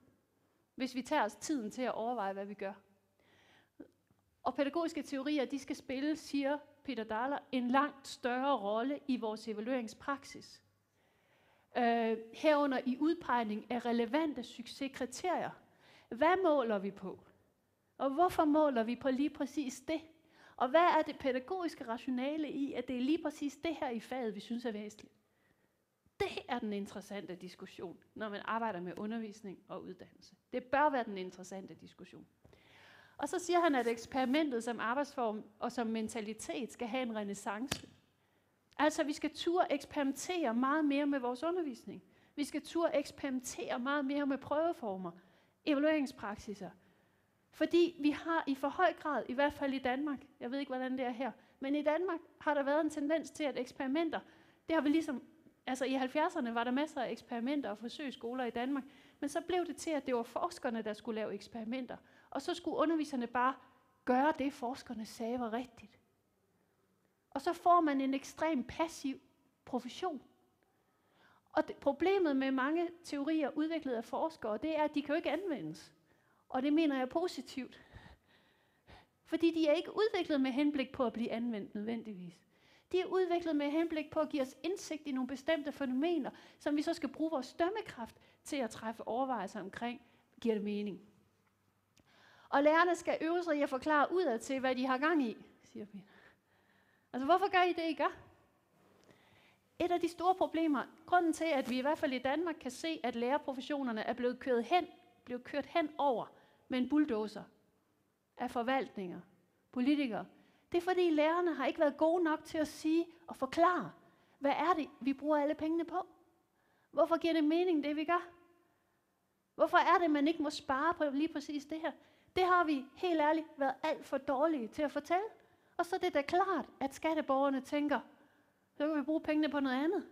hvis vi tager os tiden til at overveje, hvad vi gør. Og pædagogiske teorier, de skal spille, siger Peter Dahler, en langt større rolle i vores evalueringspraksis. Herunder i udpegning af relevante succeskriterier. Hvad måler vi på? Og hvorfor måler vi på lige præcis det? Og hvad er det pædagogiske rationale i, at det er lige præcis det her i faget, vi synes er væsentligt? Det er den interessante diskussion, når man arbejder med undervisning og uddannelse. Det bør være den interessante diskussion. Og så siger han, at eksperimentet som arbejdsform og som mentalitet skal have en renæssance. Altså, vi skal turde eksperimentere meget mere med vores undervisning. Vi skal turde eksperimentere meget mere med prøveformer, evalueringspraksiser. Fordi vi har i for høj grad, i hvert fald i Danmark, jeg ved ikke, hvordan det er her, men i Danmark har der været en tendens til, at eksperimenter, det har vi ligesom, altså i 70'erne var der masser af eksperimenter og forsøgsskoler i Danmark, men så blev det til, at det var forskerne, der skulle lave eksperimenter. Og så skulle underviserne bare gøre det, forskerne sagde var rigtigt. Og så får man en ekstrem passiv profession. Og problemet med mange teorier udviklet af forskere, det er, at de kan jo ikke anvendes. Og det mener jeg er positivt. Fordi de er ikke udviklet med henblik på at blive anvendt nødvendigvis. De er udviklet med henblik på at give os indsigt i nogle bestemte fænomener, som vi så skal bruge vores dømmekraft til at træffe overvejelser omkring, giver det mening. Og lærerne skal øve sig i at forklare udad til, hvad de har gang i, siger Peter. Altså, hvorfor gør I det, I gør? Et af de store problemer, grunden til, at vi i hvert fald i Danmark kan se, at lærerprofessionerne er blevet kørt hen over med en bulldozer af forvaltninger, politikere, det er fordi lærerne har ikke været gode nok til at sige og forklare, hvad er det, vi bruger alle pengene på? Hvorfor giver det mening, det vi gør? Hvorfor er det, man ikke må spare på lige præcis det her? Det har vi helt ærligt været alt for dårlige til at fortælle. Og så er det da klart, at skatteborgerne tænker, så kan vi bruge pengene på noget andet.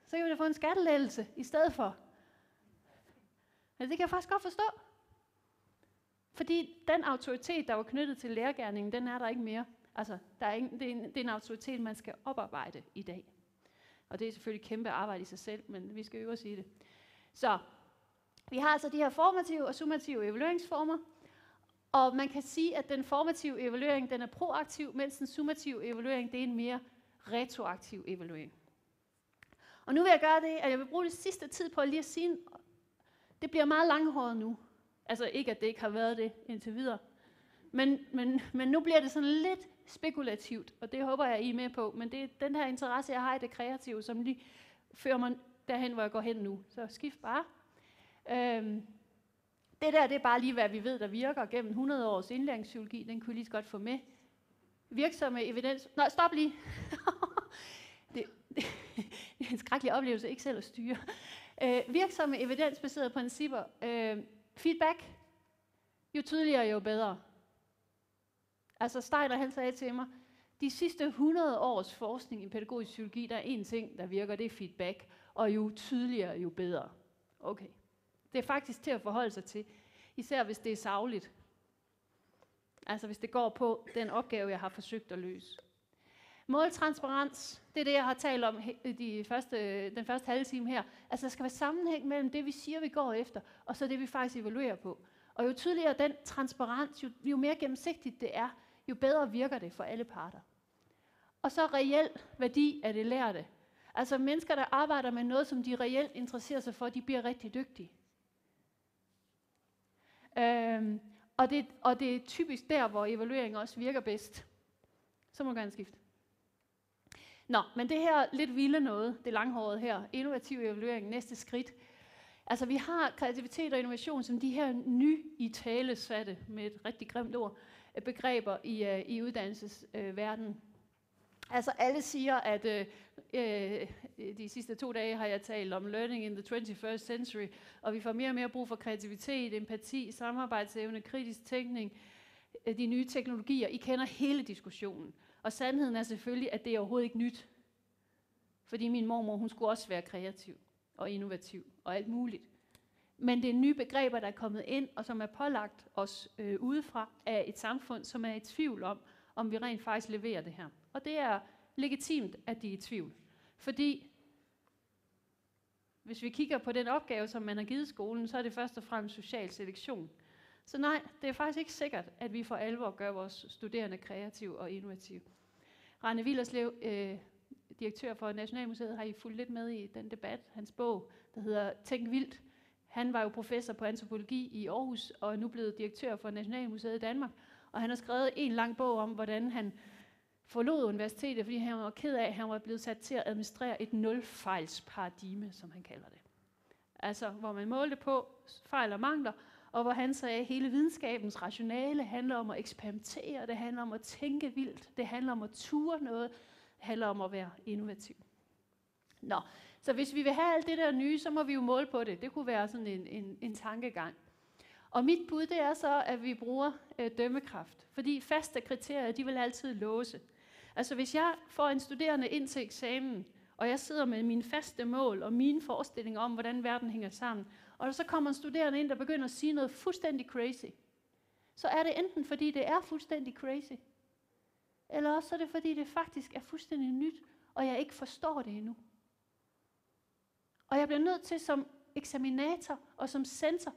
Så kan vi da få en skattelettelse i stedet for. Altså, det kan jeg faktisk godt forstå. Fordi den autoritet, der var knyttet til lærergerningen, den er der ikke mere. Altså, det er en autoritet, man skal oparbejde i dag. Og det er selvfølgelig kæmpe arbejde i sig selv, men vi skal øve os i det. Så vi har altså de her formative og summative evalueringsformer. Og man kan sige, at den formative evaluering, den er proaktiv, mens den summative evaluering, det er en mere retroaktiv evaluering. Og nu vil jeg gøre det, at jeg vil bruge det sidste tid på lige at sige, det bliver meget langhåret nu. Altså ikke, at det ikke har været det indtil videre. Men nu bliver det sådan lidt spekulativt, og det håber jeg, I er med på. Men det er den her interesse, jeg har i det kreative, som lige fører mig derhen, hvor jeg går hen nu. Så skift bare. Det er bare lige, hvad vi ved, der virker gennem 100 års indlæringspsykologi. Den kunne I lige så godt få med. Virksomme evidens... Nej, stop lige. det er en skrækkelig oplevelse, ikke selv at styre. Virksomme evidensbaserede principper. Feedback. Jo tydeligere, jo bedre. Altså Steiner, han sagde til mig, de sidste 100 års forskning i pædagogisk psykologi, der er én ting, der virker, det er feedback. Og jo tydeligere, jo bedre. Okay. Det er faktisk til at forholde sig til, især hvis det er sagligt. Altså hvis det går på den opgave, jeg har forsøgt at løse. Måltransparens, det er det, jeg har talt om den første halve time her. Altså der skal være sammenhæng mellem det, vi siger, vi går efter, og så det, vi faktisk evaluerer på. Og jo tydeligere den transparens, jo mere gennemsigtigt det er, jo bedre virker det for alle parter. Og så reel værdi af det lærte. Altså mennesker, der arbejder med noget, som de reelt interesserer sig for, de bliver rigtig dygtige. Og det er typisk der, hvor evaluering også virker bedst. Så må du gerne skifte. Nå, men det her lidt vilde noget, det langhårede her, innovativ evaluering, næste skridt. Altså vi har kreativitet og innovation som de her nyitalesatte, med et rigtig grimt ord, begreber i uddannelsesverdenen. Altså alle siger, at de sidste 2 dage har jeg talt om learning in the 21st century, og vi får mere og mere brug for kreativitet, empati, samarbejdsevne, kritisk tænkning, de nye teknologier. I kender hele diskussionen. Og sandheden er selvfølgelig, at det er overhovedet ikke nyt. Fordi min mormor, hun skulle også være kreativ og innovativ og alt muligt. Men det er nye begreber, der er kommet ind, og som er pålagt os udefra af et samfund, som er i tvivl om vi rent faktisk leverer det her. Og det er legitimt, at de er i tvivl. Fordi hvis vi kigger på den opgave, som man har givet skolen, så er det først og fremmest social selektion. Så nej, det er faktisk ikke sikkert, at vi for alvor gør vores studerende kreative og innovative. Rane Willerslev, direktør for Nationalmuseet, har I fulgt lidt med i den debat. Hans bog, der hedder Tænk vildt. Han var jo professor på antropologi i Aarhus, og er nu blevet direktør for Nationalmuseet i Danmark. Og han har skrevet en lang bog om, hvordan han forlod universitetet, fordi han var ked af, at han var blevet sat til at administrere et nulfejlsparadigme, som han kalder det. Altså, hvor man målte på fejl og mangler, og hvor han sagde, at hele videnskabens rationale handler om at eksperimentere, det handler om at tænke vildt, det handler om at ture noget, det handler om at være innovativ. Nå, så hvis vi vil have alt det der nye, så må vi jo måle på det. Det kunne være sådan en tankegang. Og mit bud, det er så, at vi bruger dømmekraft. Fordi faste kriterier, de vil altid låse. Altså hvis jeg får en studerende ind til eksamen, og jeg sidder med mine faste mål og mine forestillinger om, hvordan verden hænger sammen, og så kommer en studerende ind, der begynder at sige noget fuldstændig crazy, så er det enten fordi det er fuldstændig crazy, eller også er det fordi det faktisk er fuldstændig nyt, og jeg ikke forstår det endnu. Og jeg bliver nødt til som eksaminator og som censor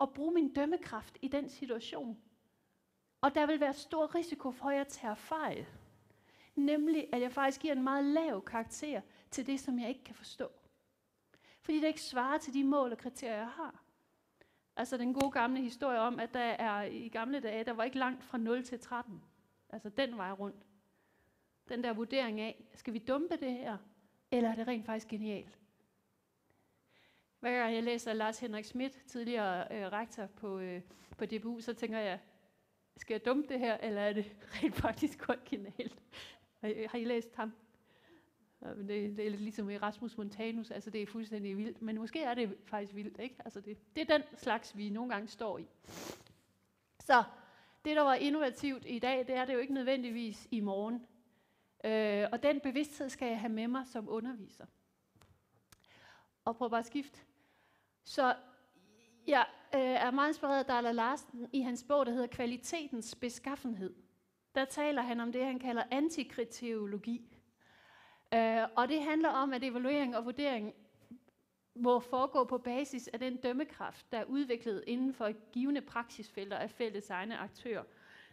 at bruge min dømmekraft i den situation. Og der vil være stor risiko for, at jeg tager fejl. Nemlig, at jeg faktisk giver en meget lav karakter til det, som jeg ikke kan forstå. Fordi det ikke svarer til de mål og kriterier, jeg har. Altså den gode gamle historie om, at der er i gamle dage, der var ikke langt fra 0 til 13. Altså den vej rundt. Den der vurdering af, skal vi dumpe det her, eller er det rent faktisk genialt? Hver gang jeg læser Lars Henrik Schmidt, tidligere rektor på DBU, så tænker jeg, skal jeg dumpe det her, eller er det rent faktisk originalt? Har I læst ham? Det er lidt ligesom Erasmus Montanus, altså det er fuldstændig vildt, men måske er det faktisk vildt, ikke? Altså det er den slags, vi nogle gange står i. Så det, der var innovativt i dag, det er det jo ikke nødvendigvis i morgen. Og den bevidsthed skal jeg have med mig som underviser. Og prøv bare at skifte. Så jeg er meget inspireret af Dalai Larsen i hans bog, der hedder Kvalitetens beskaffenhed. Der taler han om det, han kalder antikriteologi. Og det handler om, at evaluering og vurdering må foregå på basis af den dømmekraft, der er udviklet inden for givende praksisfelter af fælles egne aktører.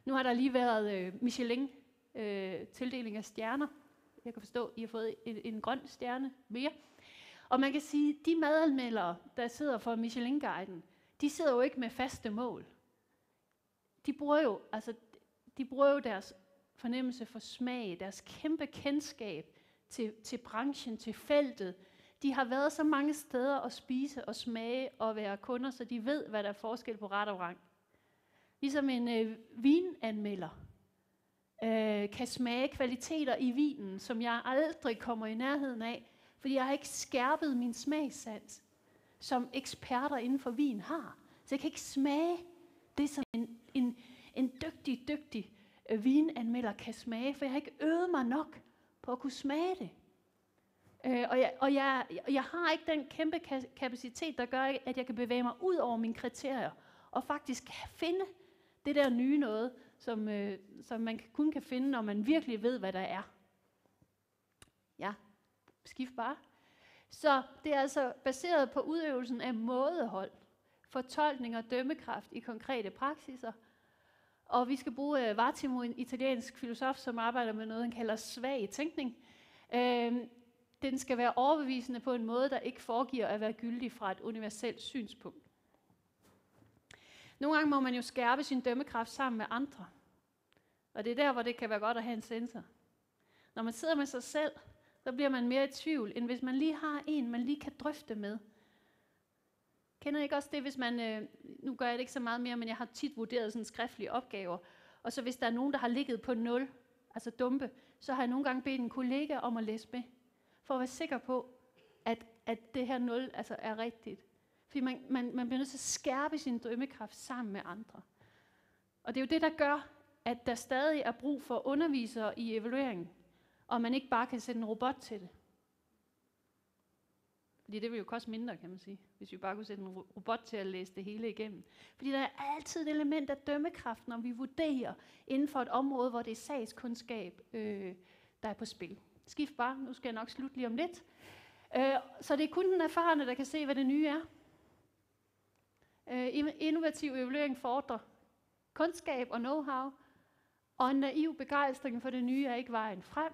Nu har der lige været Michelin-tildeling af stjerner. Jeg kan forstå, at I har fået en grøn stjerne mere. Og man kan sige, at de madanmeldere, der sidder for Michelin-guiden, de sidder jo ikke med faste mål. De bruger jo deres fornemmelse for smag, deres kæmpe kendskab til branchen, til feltet. De har været så mange steder at spise og smage og være kunder, så de ved, hvad der er forskel på ret og vrang. Ligesom en vinanmelder kan smage kvaliteter i vinen, som jeg aldrig kommer i nærheden af, fordi jeg har ikke skærpet min smagssans, som eksperter inden for vin har. Så jeg kan ikke smage det, som en dygtig vinanmelder kan smage, for jeg har ikke øvet mig nok på at kunne smage det. Og jeg har ikke den kæmpe kapacitet, der gør, at jeg kan bevæge mig ud over mine kriterier, og faktisk finde det der nye noget, som man kun kan finde, når man virkelig ved, hvad der er. Ja, skift bare. Så det er altså baseret på udøvelsen af mådehold, fortolkning og dømmekraft i konkrete praksiser. Og vi skal bruge Vattimo, en italiensk filosof, som arbejder med noget, han kalder svag tænkning. Den skal være overbevisende på en måde, der ikke foregiver at være gyldig fra et universelt synspunkt. Nogle gange må man jo skærpe sin dømmekraft sammen med andre. Og det er der, hvor det kan være godt at have en censor. Når man sidder med sig selv, så bliver man mere i tvivl, end hvis man lige har en, man lige kan drøfte med. Kender I ikke også det, hvis man, nu gør jeg det ikke så meget mere, men jeg har tit vurderet sådan skriftlige opgaver, og så hvis der er nogen, der har ligget på 0, altså dumpe, så har jeg nogle gange bedt en kollega om at læse med, for at være sikker på, at det her 0 altså er rigtigt. Fordi man bliver nødt til at skærpe sin dømmekraft sammen med andre. Og det er jo det, der gør, at der stadig er brug for undervisere i evalueringen, og man ikke bare kan sætte en robot til det. Fordi det vil jo koste mindre, kan man sige, hvis vi bare kunne sætte en robot til at læse det hele igennem. Fordi der er altid et element af dømmekraft, når vi vurderer inden for et område, hvor det er sagskundskab, der er på spil. Skift bare, nu skal jeg nok slutte lige om lidt. Så det er kun den erfarne, der kan se, hvad det nye er. Innovativ evaluering fordrer kundskab og know-how, og en naiv begejstring for det nye er ikke vejen frem.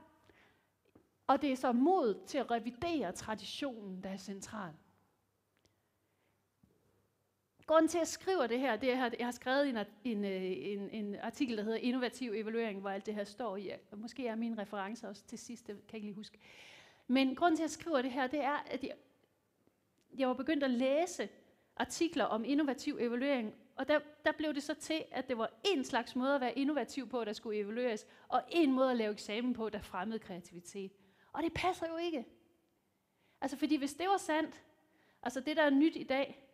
Og det er så mod til at revidere traditionen, der er central. Grunden til, at jeg skriver det her, det er, at jeg har skrevet en artikel, der hedder Innovativ evaluering, hvor alt det her står i. Måske er mine referencer også til sidst, det kan jeg ikke lige huske. Men grunden til, at jeg skriver det her, det er, at jeg var begyndt at læse artikler om innovativ evaluering, og der blev det så til, at det var en slags måde at være innovativ på, der skulle evalueres, og en måde at lave eksamen på, der fremmede kreativitet. Og det passer jo ikke. Altså fordi hvis det var sandt, altså det der er nyt i dag,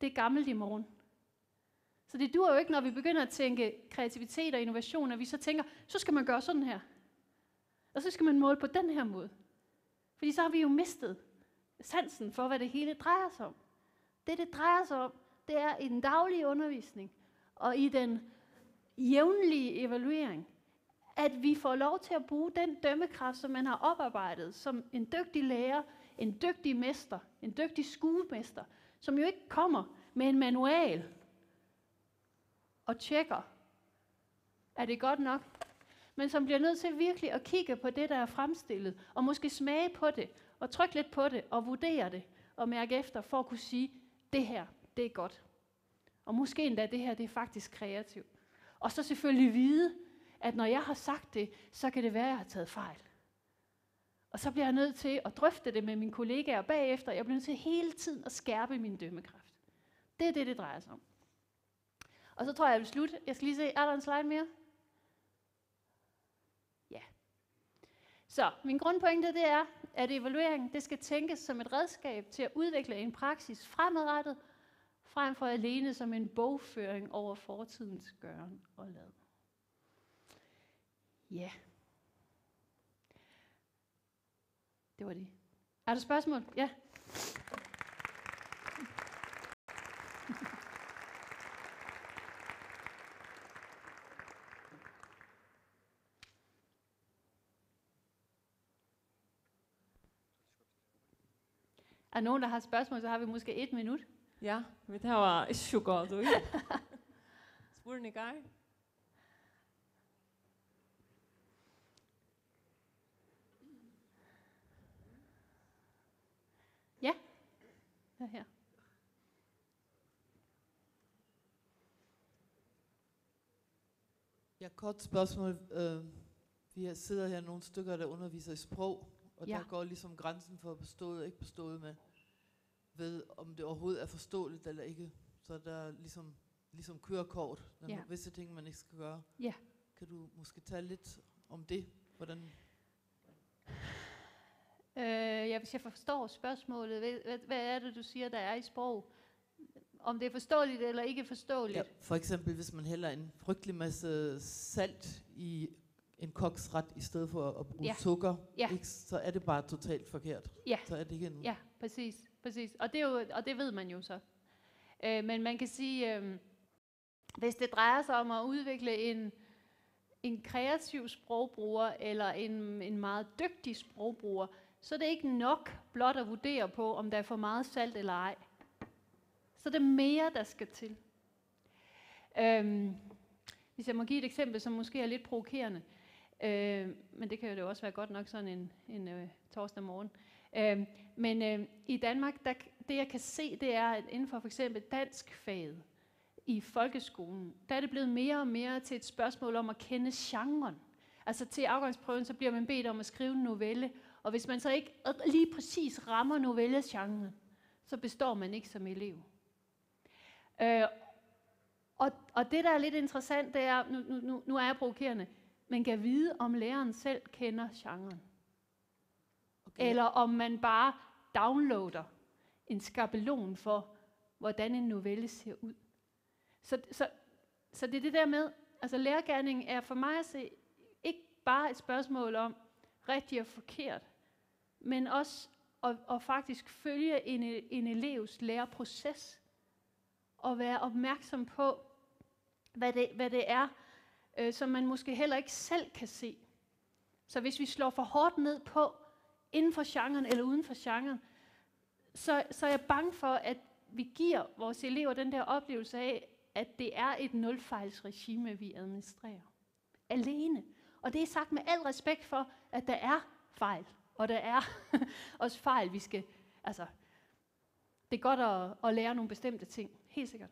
det er gammelt i morgen. Så det duer jo ikke, når vi begynder at tænke kreativitet og innovation, og vi så tænker, så skal man gøre sådan her. Og så skal man måle på den her måde. Fordi så har vi jo mistet sansen for, hvad det hele drejer sig om. Det drejer sig om, det er i den daglige undervisning og i den jævnlige evaluering, at vi får lov til at bruge den dømmekraft, som man har oparbejdet som en dygtig lærer, en dygtig mester, en dygtig skuemester, som jo ikke kommer med en manual og tjekker, er det godt nok, men som bliver nødt til virkelig at kigge på det, der er fremstillet, og måske smage på det, og trykke lidt på det, og vurdere det, og mærke efter, for at kunne sige, det her, det er godt. Og måske endda det her, det er faktisk kreativt. Og så selvfølgelig vide, at når jeg har sagt det, så kan det være, at jeg har taget fejl. Og så bliver jeg nødt til at drøfte det med mine kollegaer bagefter. Jeg bliver nødt til hele tiden at skærpe min dømmekraft. Det er det, det drejer sig om. Og så tror jeg vil slutte. Jeg skal lige se, er der en slide mere? Ja. Så min grundpointe, det er, at evaluering, det skal tænkes som et redskab til at udvikle en praksis fremadrettet, frem for alene som en bogføring over fortidens gøren og lad. Ja. Det var det. Er der spørgsmål? Ja. Er nogen, der har spørgsmål, så har vi måske 1 minut. Ja, men det var så godt, du. Spurgte i gang. Ja, her. Ja, kort spørgsmål. Vi sidder her nogle stykker, der underviser i sprog, og der går ligesom grænsen for bestået og ikke bestået med, ved om det overhovedet er forståeligt eller ikke. Så der er ligesom kørekort, der er visse ting, man ikke skal gøre. Ja. Kan du måske tale lidt om det? Hvordan? Hvis jeg forstår spørgsmålet, hvad er det, du siger, der er i sprog? Om det er forståeligt eller ikke forståeligt? Ja, for eksempel, hvis man hælder en frygtelig masse salt i en koksret, i stedet for at bruge sukker, ikke, så er det bare totalt forkert. Ja, så er det ikke en... ja, præcis. Og det ved man jo så. Men man kan sige, hvis det drejer sig om at udvikle en kreativ sprogbruger, eller en meget dygtig sprogbruger, så er det ikke nok blot at vurdere på, om der er for meget salt eller ej. Så det er mere, der skal til. Hvis jeg må give et eksempel, som måske er lidt provokerende, men det kan jo også være godt nok sådan en torsdag morgen. Men i Danmark, det jeg kan se, det er, at inden for eksempel danskfaget i folkeskolen, der er det blevet mere og mere til et spørgsmål om at kende genren. Altså til afgangsprøven, så bliver man bedt om at skrive en novelle, og hvis man så ikke lige præcis rammer novellegenren, så består man ikke som elev. Og det, der er lidt interessant, det er, nu er jeg provokerende, men kan vide, om læreren selv kender genren. Okay. Eller om man bare downloader en skabelon for, hvordan en novelle ser ud. Så det er det der med, altså lærergerning er for mig at se ikke bare et spørgsmål om rigtigt og forkert, men også at faktisk følge en elevs læreproces, og være opmærksom på, hvad det er, som man måske heller ikke selv kan se. Så hvis vi slår for hårdt ned på, inden for genren eller uden for genren, så er jeg bange for, at vi giver vores elever den der oplevelse af, at det er et nulfejlsregime, vi administrerer. Alene. Og det er sagt med al respekt for, at der er fejl. Og der er også fejl, vi skal... Altså, det er godt at lære nogle bestemte ting. Helt sikkert.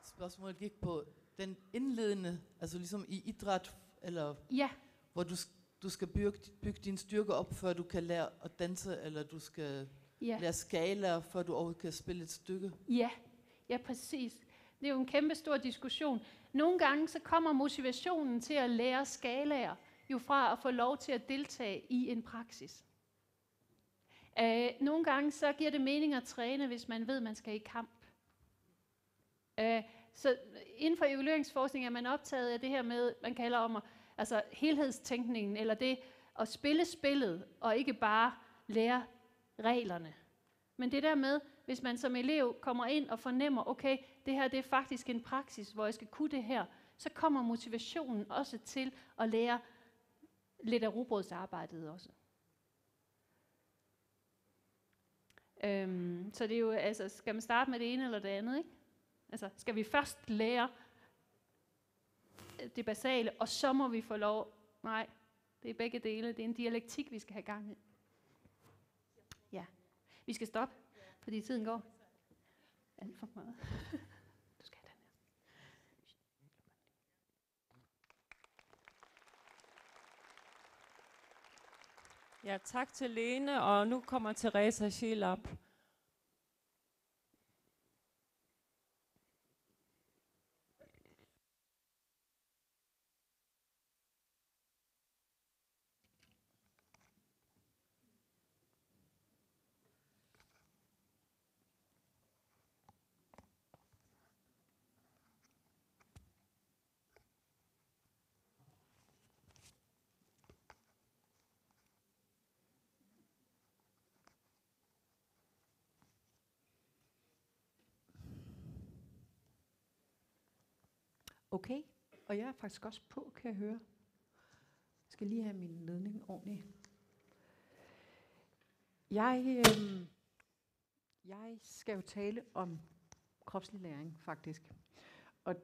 Spørgsmålet gik på den indledende, altså ligesom i idræt, eller ja. Hvor du skal bygge din styrke op, før du kan lære at danse, eller du skal lære skala, før du overhovedet kan spille et stykke. Ja, præcis. Det er jo en kæmpe stor diskussion. Nogle gange så kommer motivationen til at lære skalaer jo fra at få lov til at deltage i en praksis. Nogle gange så giver det mening at træne, hvis man ved, at man skal i kamp. Så inden for evalueringsforskning er man optaget af det her med, man kalder om altså helhedstænkningen, eller det at spille spillet, og ikke bare lære reglerne. Men det der med, hvis man som elev kommer ind og fornemmer, okay, det her det er faktisk en praksis, hvor jeg skal kunne det her, så kommer motivationen også til at lære lidt af rugbrødsarbejdet også. Så det er jo, altså, skal man starte med det ene eller det andet, ikke? Altså, skal vi først lære det basale, og så må vi få lov? Nej, det er begge dele. Det er en dialektik, vi skal have gang i. Ja, vi skal stoppe, fordi tiden går. Alt for meget. Du skal have den her. Ja, tak til Lene, og nu kommer Teresa Schilap. Okay, og jeg er faktisk også på, kan jeg høre. Jeg skal lige have min ledning ordentligt. Jeg skal jo tale om kropslig læring, faktisk. Og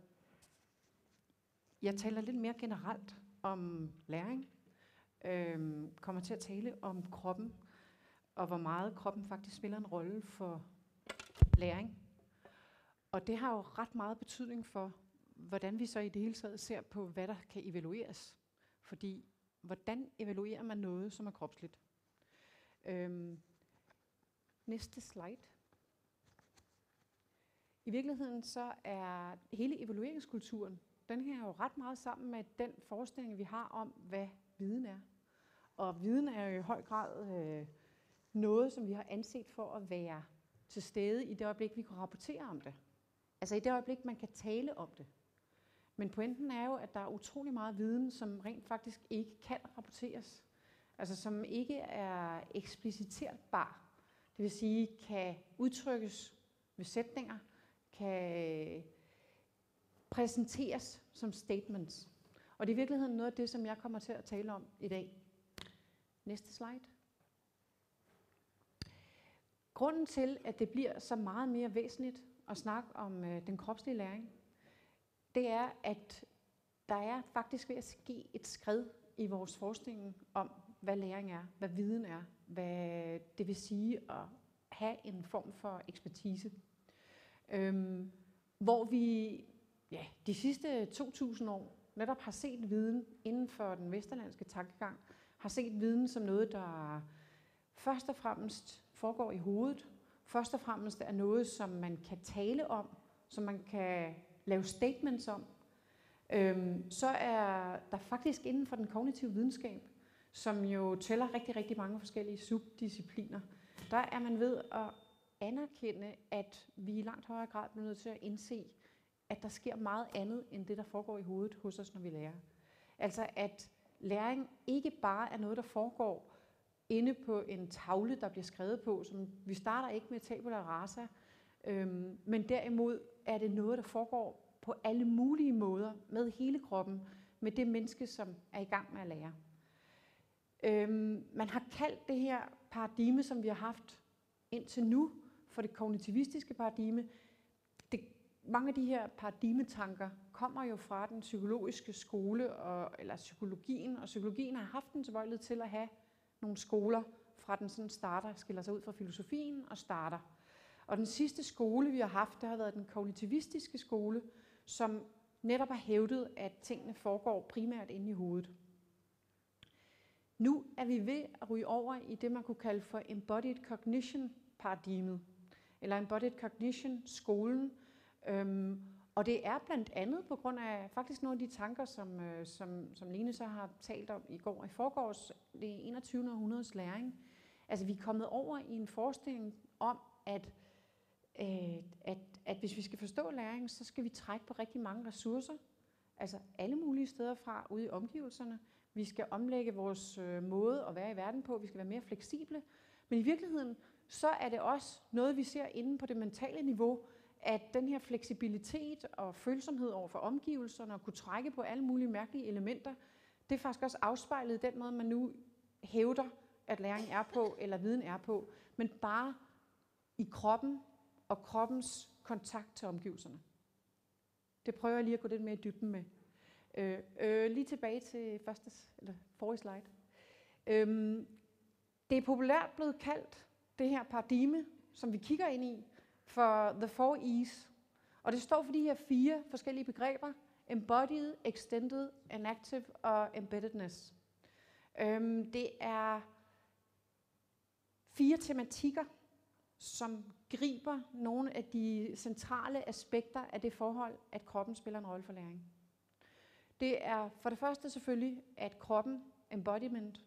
jeg taler lidt mere generelt om læring. Kommer til at tale om kroppen, og hvor meget kroppen faktisk spiller en rolle for læring. Og det har jo ret meget betydning for, hvordan vi så i det hele taget ser på, hvad der kan evalueres. Fordi, hvordan evaluerer man noget, som er kropsligt? Næste slide. I virkeligheden så er hele evalueringskulturen, den hænger jo ret meget sammen med den forestilling, vi har om, hvad viden er. Og viden er jo i høj grad noget, som vi har anset for at være til stede i det øjeblik, vi kan rapportere om det. Altså i det øjeblik, man kan tale om det. Men pointen er jo, at der er utrolig meget viden, som rent faktisk ikke kan rapporteres. Altså som ikke er ekspliciterbar. Det vil sige, kan udtrykkes ved sætninger, kan præsenteres som statements. Og det er i virkeligheden noget af det, som jeg kommer til at tale om i dag. Næste slide. Grunden til, at det bliver så meget mere væsentligt at snakke om den kropslige læring, det er, at der er faktisk ved at ske et skred i vores forskning om, hvad læring er, hvad viden er, hvad det vil sige at have en form for ekspertise. Hvor vi de sidste 2000 år netop har set viden inden for den vesterlandske tankegang, har set viden som noget, der først og fremmest foregår i hovedet, først og fremmest er noget, som man kan tale om, som man kan lave statements om, så er der faktisk inden for den kognitive videnskab, som jo tæller rigtig, rigtig mange forskellige subdiscipliner, der er man ved at anerkende, at vi i langt højere grad bliver nødt til at indse, at der sker meget andet, end det, der foregår i hovedet hos os, når vi lærer. Altså at læring ikke bare er noget, der foregår inde på en tavle, der bliver skrevet på, som vi starter ikke med tabula rasa, men derimod er det noget, der foregår på alle mulige måder, med hele kroppen, med det menneske, som er i gang med at lære. Man har kaldt det her paradigme, som vi har haft indtil nu, for det kognitivistiske paradigme. Mange af de her paradigmetanker kommer jo fra den psykologiske skole, eller psykologien, og psykologien har haft en tilbøjelighed til at have nogle skoler, fra den sådan starter, skiller sig ud fra filosofien og starter. Og den sidste skole, vi har haft, det har været den kognitivistiske skole, som netop har hævdet, at tingene foregår primært inde i hovedet. Nu er vi ved at ryge over i det, man kunne kalde for embodied cognition-paradigmet, eller embodied cognition-skolen. Og det er blandt andet på grund af faktisk nogle af de tanker, som Lene så har talt om i går og i forgårs, det 21. århundredes læring. Altså vi er kommet over i en forestilling om, at hvis vi skal forstå læring, så skal vi trække på rigtig mange ressourcer, altså alle mulige steder fra ude i omgivelserne. Vi skal omlægge vores måde at være i verden på, vi skal være mere fleksible. Men i virkeligheden, så er det også noget, vi ser inde på det mentale niveau, at den her fleksibilitet og følsomhed over for omgivelserne og kunne trække på alle mulige mærkelige elementer, det er faktisk også afspejlet i den måde, man nu hævder, at læring er på, eller viden er på, men bare i kroppen og kroppens kontakt til omgivelserne. Det prøver jeg lige at gå lidt mere i dybden med. Lige tilbage til forrige slide. Det er populært blevet kaldt, det her paradigme, som vi kigger ind i, for the 4 E's. Og det står for de her 4 forskellige begreber: embodied, extended, enactive og embeddedness. Det er 4 tematikker, som griber nogle af de centrale aspekter af det forhold, at kroppen spiller en rolle for læring. Det er for det første selvfølgelig, at kroppen, embodiment,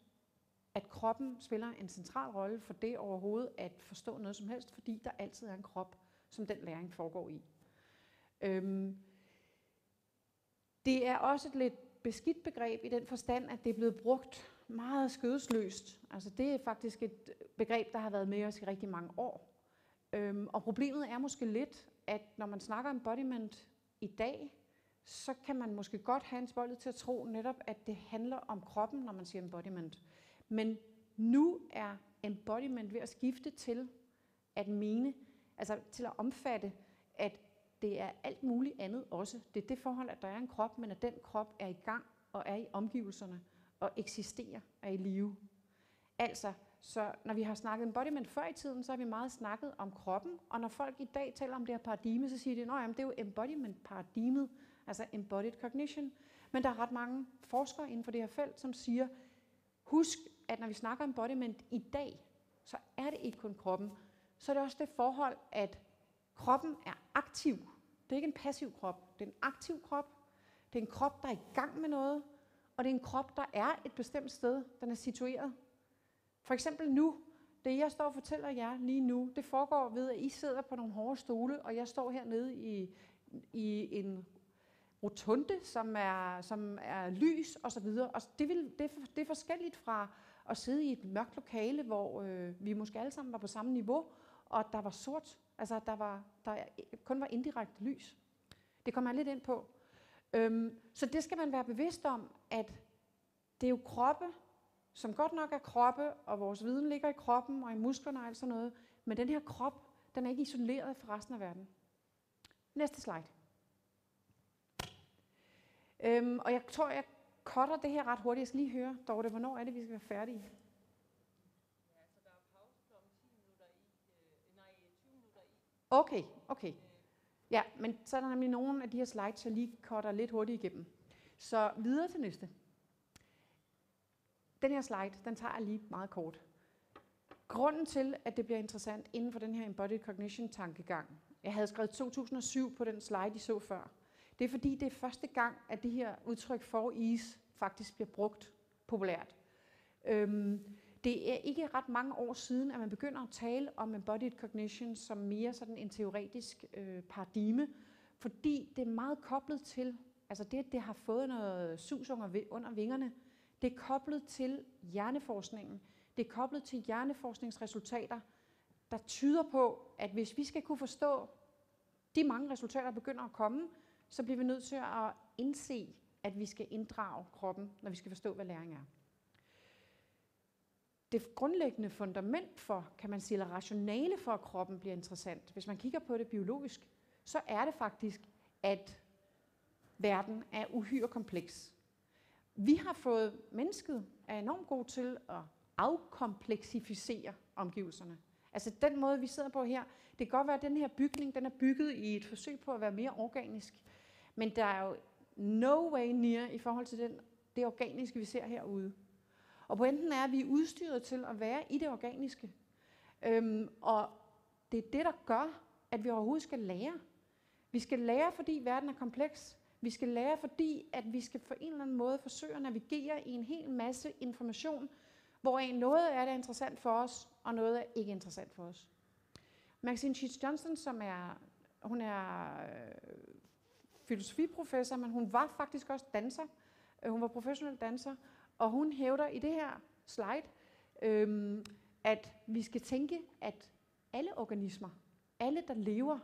at kroppen spiller en central rolle for det overhovedet at forstå noget som helst, fordi der altid er en krop, som den læring foregår i. Det er også et lidt beskidt begreb i den forstand, at det er blevet brugt meget skødesløst. Altså det er faktisk et begreb, der har været med os i rigtig mange år. Og problemet er måske lidt, at når man snakker embodiment i dag, så kan man måske godt have en tilbøjelighed til at tro netop, at det handler om kroppen, når man siger embodiment. Men nu er embodiment ved at skifte til at mene, altså til at omfatte, at det er alt muligt andet også. Det er det forhold, at der er en krop, men at den krop er i gang og er i omgivelserne og eksisterer, er i live. Altså, så når vi har snakket embodiment før i tiden, så har vi meget snakket om kroppen, og når folk i dag taler om det her paradigme, så siger de, at det er jo embodiment-paradigmet, altså embodied cognition. Men der er ret mange forskere inden for det her felt, som siger, husk, at når vi snakker om embodiment i dag, så er det ikke kun kroppen. Så er det også det forhold, at kroppen er aktiv. Det er ikke en passiv krop, det er en aktiv krop. Det er en krop, der er i gang med noget, og det er en krop, der er et bestemt sted, den er situeret. For eksempel nu, det jeg står og fortæller jer lige nu, det foregår ved, at I sidder på nogle hårde stole, og jeg står hernede i en rotunde, som er lys og så videre. Og det er forskelligt fra at sidde i et mørkt lokale, hvor vi måske alle sammen var på samme niveau, og der var sort, altså der kun var indirekte lys. Det kommer jeg lidt ind på. Så det skal man være bevidst om, at det er jo kroppe, som godt nok er kroppe, og vores viden ligger i kroppen og i musklerne og alt sådan noget, men den her krop, den er ikke isoleret fra resten af verden. Næste slide. Og jeg tror, jeg cutter det her ret hurtigt. Jeg skal lige høre, Dorte, hvornår er det, vi skal være færdige? Ja, så der er pause om 10 minutter i, 20 minutter i. Okay. Ja, men så er der nemlig nogle af de her slides, jeg lige cutter lidt hurtigt igennem. Så videre til næste. Den her slide, den tager jeg lige meget kort. Grunden til, at det bliver interessant inden for den her embodied cognition tankegang, jeg havde skrevet 2007 på den slide, I så før, Det er fordi, det er første gang, at det her udtryk for ease faktisk bliver brugt populært. Det er ikke ret mange år siden, at man begynder at tale om embodied cognition som mere sådan en teoretisk paradigme, fordi det er meget koblet til, altså det har fået noget sus under vingerne, det er koblet til hjerneforskningen. Det er koblet til hjerneforskningsresultater, der tyder på, at hvis vi skal kunne forstå de mange resultater, der begynder at komme, så bliver vi nødt til at indse, at vi skal inddrage kroppen, når vi skal forstå, hvad læring er. Det grundlæggende fundament for, kan man sige, eller rationale for, at kroppen bliver interessant, hvis man kigger på det biologisk, så er det faktisk, at verden er uhyre kompleks. Vi har fået, mennesket er enormt god til at afkompleksificere omgivelserne. Altså den måde, vi sidder på her, det kan godt være, at den her bygning, den er bygget i et forsøg på at være mere organisk, men der er jo no way near i forhold til det organiske, vi ser herude. Og pointen er, at vi er udstyret til at være i det organiske. Og det er det, der gør, at vi overhovedet skal lære. Vi skal lære, fordi verden er kompleks. Vi skal lære, fordi at vi skal på en eller anden måde forsøge at navigere i en hel masse information, hvoraf noget af det er interessant for os, og noget er ikke interessant for os. Maxine Sheets Johnson, hun er filosofiprofessor, men hun var faktisk også danser. Hun var professionel danser, og hun hævder i det her slide, at vi skal tænke, at alle organismer, alle der lever,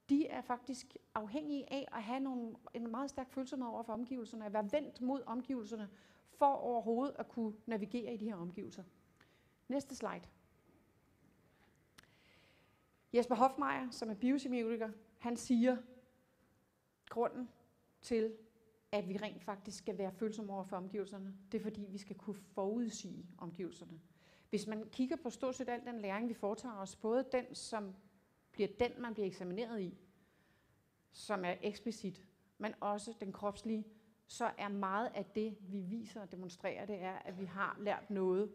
de er faktisk afhængige af at have en meget stærk følsomhed over for omgivelserne, at være vendt mod omgivelserne, for overhovedet at kunne navigere i de her omgivelser. Næste slide. Jesper Hoffmeier, som er biosemiotiker, han siger, grunden til, at vi rent faktisk skal være følsomme over for omgivelserne, det er fordi, vi skal kunne forudsige omgivelserne. Hvis man kigger på stort set al den læring, vi foretager os, både den, som bliver den, man bliver eksamineret i, som er eksplicit, men også den kropslige, så er meget af det, vi viser og demonstrerer, det er, at vi har lært noget,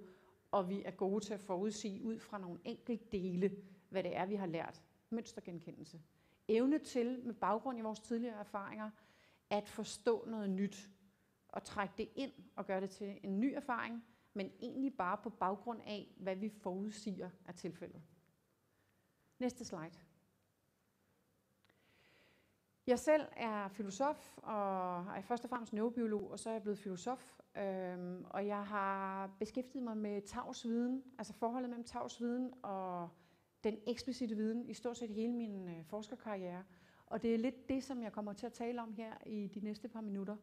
og vi er gode til at forudsige ud fra nogle enkelte dele, hvad det er, vi har lært. Mønstergenkendelse. Evne til, med baggrund i vores tidligere erfaringer, at forstå noget nyt, og trække det ind og gøre det til en ny erfaring, men egentlig bare på baggrund af, hvad vi forudsiger er tilfældet. Næste slide. Jeg selv er filosof, og er først og fremmest neurobiolog, og så er jeg blevet filosof. Og jeg har beskæftiget mig med tavsviden, altså forholdet mellem tavsviden og den eksplicite viden i stort set hele min forskerkarriere. Og det er lidt det, som jeg kommer til at tale om her i de næste par minutter.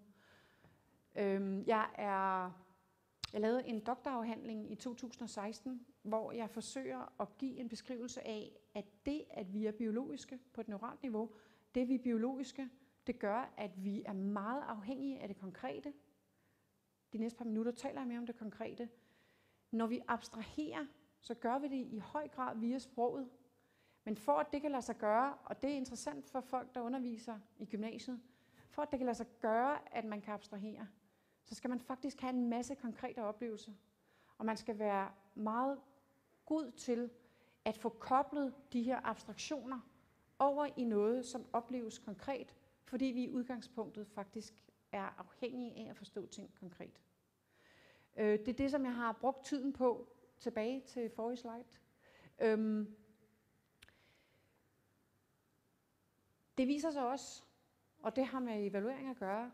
Jeg lavede en doktorafhandling i 2016, hvor jeg forsøger at give en beskrivelse af, at det, at vi er biologiske på et neuralt niveau, det vi er biologiske, det gør, at vi er meget afhængige af det konkrete. De næste par minutter taler jeg mere om det konkrete. Når vi abstraherer, så gør vi det i høj grad via sproget. Men for at det kan lade sig gøre, og det er interessant for folk, der underviser i gymnasiet, for at det kan lade sig gøre, at man kan abstrahere, så skal man faktisk have en masse konkrete oplevelser. Og man skal være meget god til at få koblet de her abstraktioner over i noget, som opleves konkret, fordi vi i udgangspunktet faktisk er afhængige af at forstå ting konkret. Det er det, som jeg har brugt tiden på tilbage til forrige slide. Det viser sig også, og det har med evaluering at gøre,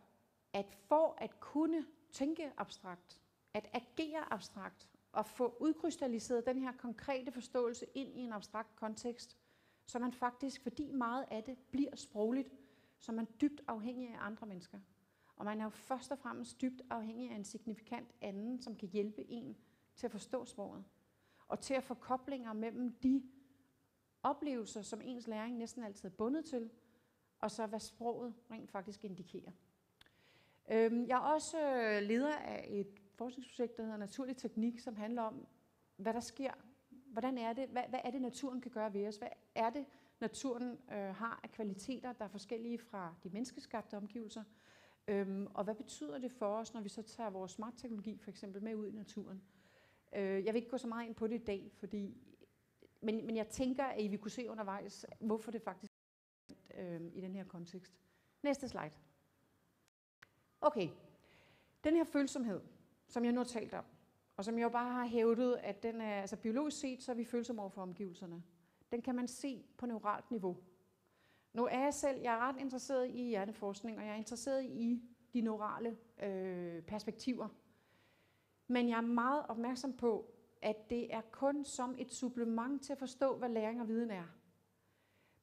at for at kunne tænke abstrakt, at agere abstrakt og få udkrystalliseret den her konkrete forståelse ind i en abstrakt kontekst, så man faktisk, fordi meget af det bliver sprogligt, så er man dybt afhængig af andre mennesker. Og man er jo først og fremmest dybt afhængig af en signifikant anden, som kan hjælpe en til at forstå sproget. Og til at få koblinger mellem de oplevelser, som ens læring næsten altid er bundet til, og så hvad sproget rent faktisk indikerer. Jeg er også leder af et forskningsprojekt, der hedder Naturlig Teknik, som handler om, hvad der sker. Hvordan er det, hvad er det, naturen kan gøre ved os? Hvad er det, naturen har af kvaliteter, der er forskellige fra de menneskeskabte omgivelser? Og hvad betyder det for os, når vi så tager vores smart-teknologi for eksempel med ud i naturen? Jeg vil ikke gå så meget ind på det i dag, men jeg tænker, at I vil kunne se undervejs, hvorfor det faktisk er i den her kontekst. Næste slide. Okay, den her følsomhed, som jeg nu har talt om, og som jeg jo bare har hævdet, at den er, altså biologisk set, så er vi følsomme over for omgivelserne. Den kan man se på neuralt niveau. Nu er jeg er ret interesseret i hjerneforskning, og jeg er interesseret i de neurale perspektiver. Men jeg er meget opmærksom på, at det er kun som et supplement til at forstå, hvad læring og viden er.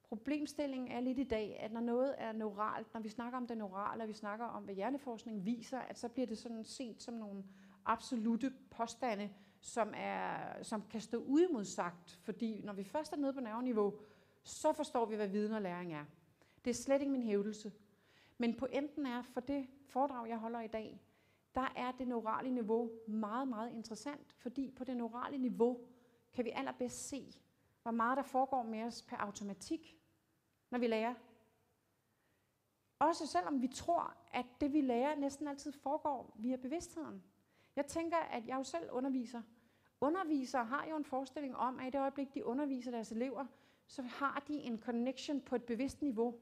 Problemstillingen er lidt i dag, at når noget er neuralt, når vi snakker om det neurale, og vi snakker om, hvad hjerneforskning viser, at så bliver det sådan set som nogle absolute påstande, som kan stå uimodsagt. Fordi når vi først er nede på nerveniveau, så forstår vi, hvad viden og læring er. Det er slet ikke min hævdelse. Men pointen er, for det foredrag, jeg holder i dag, der er det neurale niveau meget, meget interessant, fordi på det neurale niveau kan vi allerbedst se, hvor meget der foregår med os per automatik, når vi lærer. Også selvom vi tror, at det vi lærer næsten altid foregår via bevidstheden. Jeg tænker, at jeg jo selv underviser. Undervisere har jo en forestilling om, at i det øjeblik, de underviser deres elever, så har de en connection på et bevidst niveau.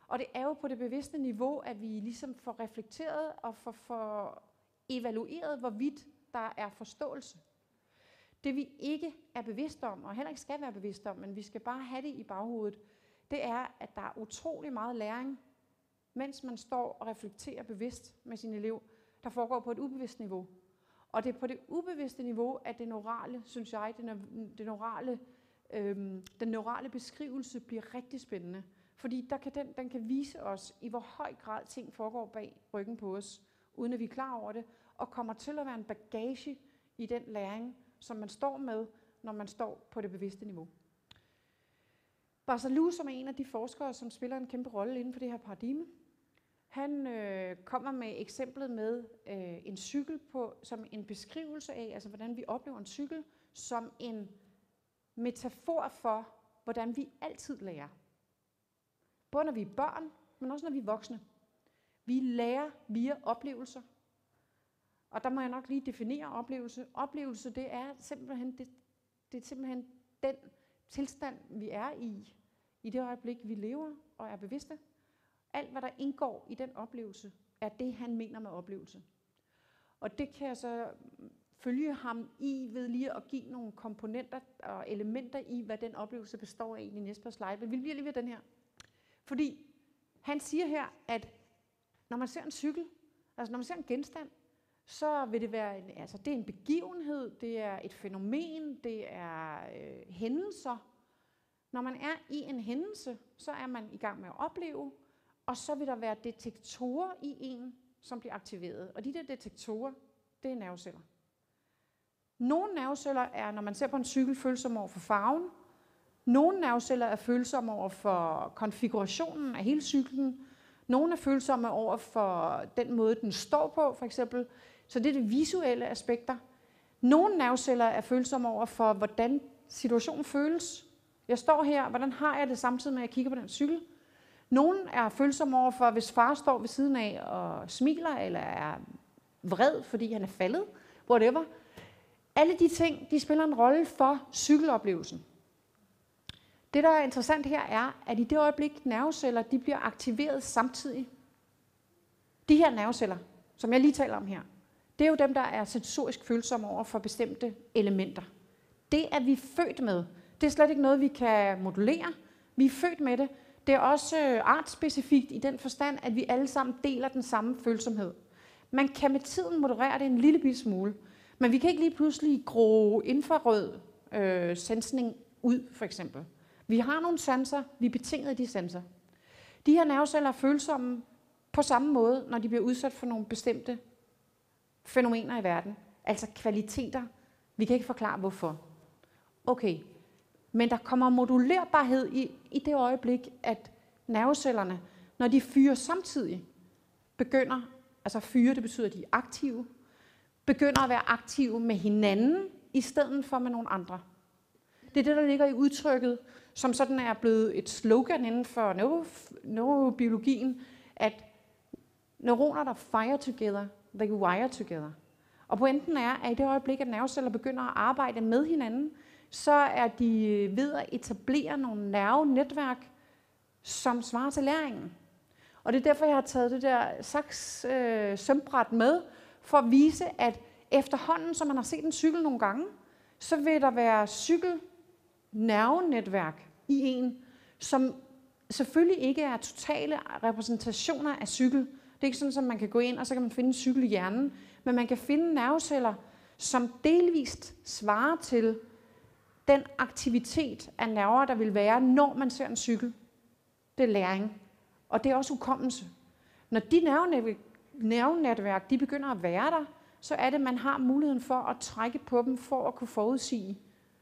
Og det er jo på det bevidste niveau, at vi ligesom får reflekteret og får evalueret, hvorvidt der er forståelse. Det vi ikke er bevidst om, og heller ikke skal være bevidst om, men vi skal bare have det i baghovedet, det er, at der er utrolig meget læring, mens man står og reflekterer bevidst med sin elev, der foregår på et ubevidst niveau. Og det er på det ubevidste niveau, at det neurale, synes jeg, den neurale beskrivelse bliver rigtig spændende. Fordi den kan vise os, i hvor høj grad ting foregår bag ryggen på os, uden at vi er klar over det, og kommer til at være en bagage i den læring, som man står med, når man står på det bevidste niveau. Barzalou, som er en af de forskere, som spiller en kæmpe rolle inden for det her paradigme, han kommer med eksemplet med en cykel som en beskrivelse af, altså hvordan vi oplever en cykel, som en metafor for, hvordan vi altid lærer. Både når vi er børn, men også når vi er voksne. Vi lærer via oplevelser. Og der må jeg nok lige definere oplevelse. Oplevelse, det er simpelthen den tilstand, vi er i det øjeblik, vi lever og er bevidste. Alt, hvad der indgår i den oplevelse, er det, han mener med oplevelse. Og det kan jeg så følge ham i ved lige at give nogle komponenter og elementer i, hvad den oplevelse består af i næste par slide. Men vi bliver lige ved den her. Fordi han siger her, at når man ser en cykel, altså når man ser en genstand, så vil det være det er en begivenhed, det er et fænomen, det er hændelser. Når man er i en hændelse, så er man i gang med at opleve, og så vil der være detektorer i en, som bliver aktiveret. Og de der detektorer, det er nerveceller. Nogle nerveceller er, når man ser på en cykel, følsomme over for farven. Nogle nerveceller er følsomme over for konfigurationen af hele cyklen. Nogle er følsomme over for den måde, den står på, for eksempel. Så det er det visuelle aspekter. Nogle nerveceller er følsomme over for, hvordan situationen føles. Jeg står her, hvordan har jeg det samtidig med, at jeg kigger på den cykel? Nogle er følsomme over for, hvis far står ved siden af og smiler, eller er vred, fordi han er faldet, whatever. Alle de ting, de spiller en rolle for cykeloplevelsen. Det, der er interessant her, er, at i det øjeblik, nerveceller de bliver aktiveret samtidig. De her nerveceller, som jeg lige taler om her, det er jo dem, der er sensorisk følsomme over for bestemte elementer. Det er vi født med. Det er slet ikke noget, vi kan modulere. Vi er født med det. Det er også artsspecifikt i den forstand, at vi alle sammen deler den samme følsomhed. Man kan med tiden moderere det en lille bitte smule, men vi kan ikke lige pludselig gro infrarød sansning ud, for eksempel. Vi har nogle sanser, vi er betinget af de sanser. De her nerveceller er følsomme på samme måde, når de bliver udsat for nogle bestemte fænomener i verden. Altså kvaliteter. Vi kan ikke forklare, hvorfor. Okay, men der kommer modulerbarhed i det øjeblik, at nervecellerne, når de fyrer samtidig, begynder, altså fyre, det betyder, at de er aktive, begynder at være aktive med hinanden, i stedet for med nogle andre. Det er det, der ligger i udtrykket, som sådan er blevet et slogan inden for neurobiologien, at neuroner, der fire together, they wire together. Og pointen er, at i det øjeblik, at nerveceller begynder at arbejde med hinanden, så er de ved at etablere nogle nervenetværk, som svarer til læringen. Og det er derfor, jeg har taget det der sømbræt med, for at vise, at efterhånden, som man har set en cykel nogle gange, så vil der være cykelnervenetværk i en, som selvfølgelig ikke er totale repræsentationer af cykel. Det er ikke sådan, at man kan gå ind, og så kan man finde en cykel i hjernen, men man kan finde nerveceller, som delvist svarer til den aktivitet af nerver, der vil være, når man ser en cykel. Det er læring. Og det er også hukommelse. Når de nervenetværk, de begynder at være der, så er det, man har muligheden for at trække på dem, for at kunne forudsige,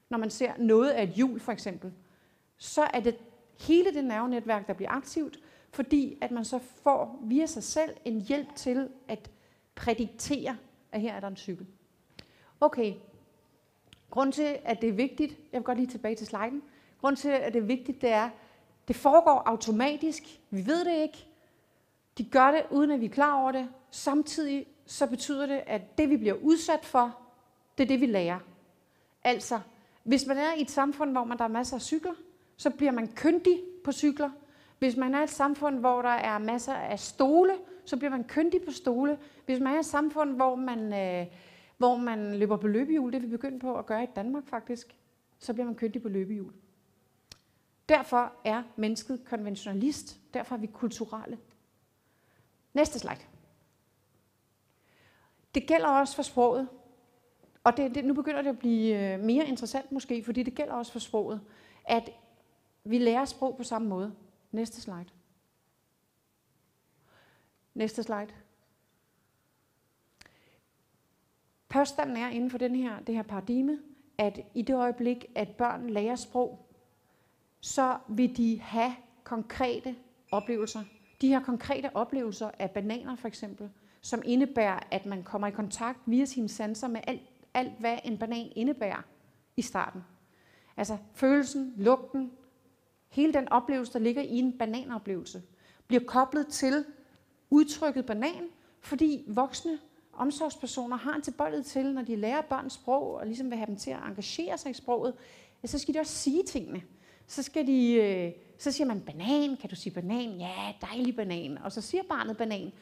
når man ser noget af et hjul for eksempel. Så er det hele det nervenetværk, der bliver aktivt, fordi at man så får via sig selv en hjælp til at prædiktere, at her er der en cykel. Okay, grunden til, at det er vigtigt, jeg vil godt lige tilbage til sliden, grunden til, at det er vigtigt, det er, det foregår automatisk, vi ved det ikke, de gør det, uden at vi er klar over det, samtidig så betyder det, at det, vi bliver udsat for, det er det, vi lærer. Altså, hvis man er i et samfund, hvor der er masser af cykler, så bliver man kyndig på cykler. Hvis man er i et samfund, hvor der er masser af stole, så bliver man kyndig på stole. Hvis man er i et samfund, hvor man løber på løbehjul, det vi begyndt på at gøre i Danmark faktisk, så bliver man kyndig på løbehjul. Derfor er mennesket konventionalist, derfor er vi kulturelle. Næste slide. Det gælder også for sproget, og nu begynder det at blive mere interessant måske, fordi det gælder også for sproget, at vi lærer sprog på samme måde. Næste slide. Næste slide. Påstanden er inden for det her paradigme, at i det øjeblik, at børn lærer sprog, så vil de have konkrete oplevelser. De her konkrete oplevelser af bananer for eksempel, som indebærer, at man kommer i kontakt via sine sanser med alt hvad en banan indebærer i starten. Altså følelsen, lugten, hele den oplevelse, der ligger i en bananoplevelse, bliver koblet til udtrykket banan, fordi voksne omsorgspersoner har en tilbøjelighed til, når de lærer børn sprog, og ligesom vil have dem til at engagere sig i sproget, så skal de også sige tingene. Så siger man banan, kan du sige banan? Ja, dejlig banan. Og så siger barnet banan.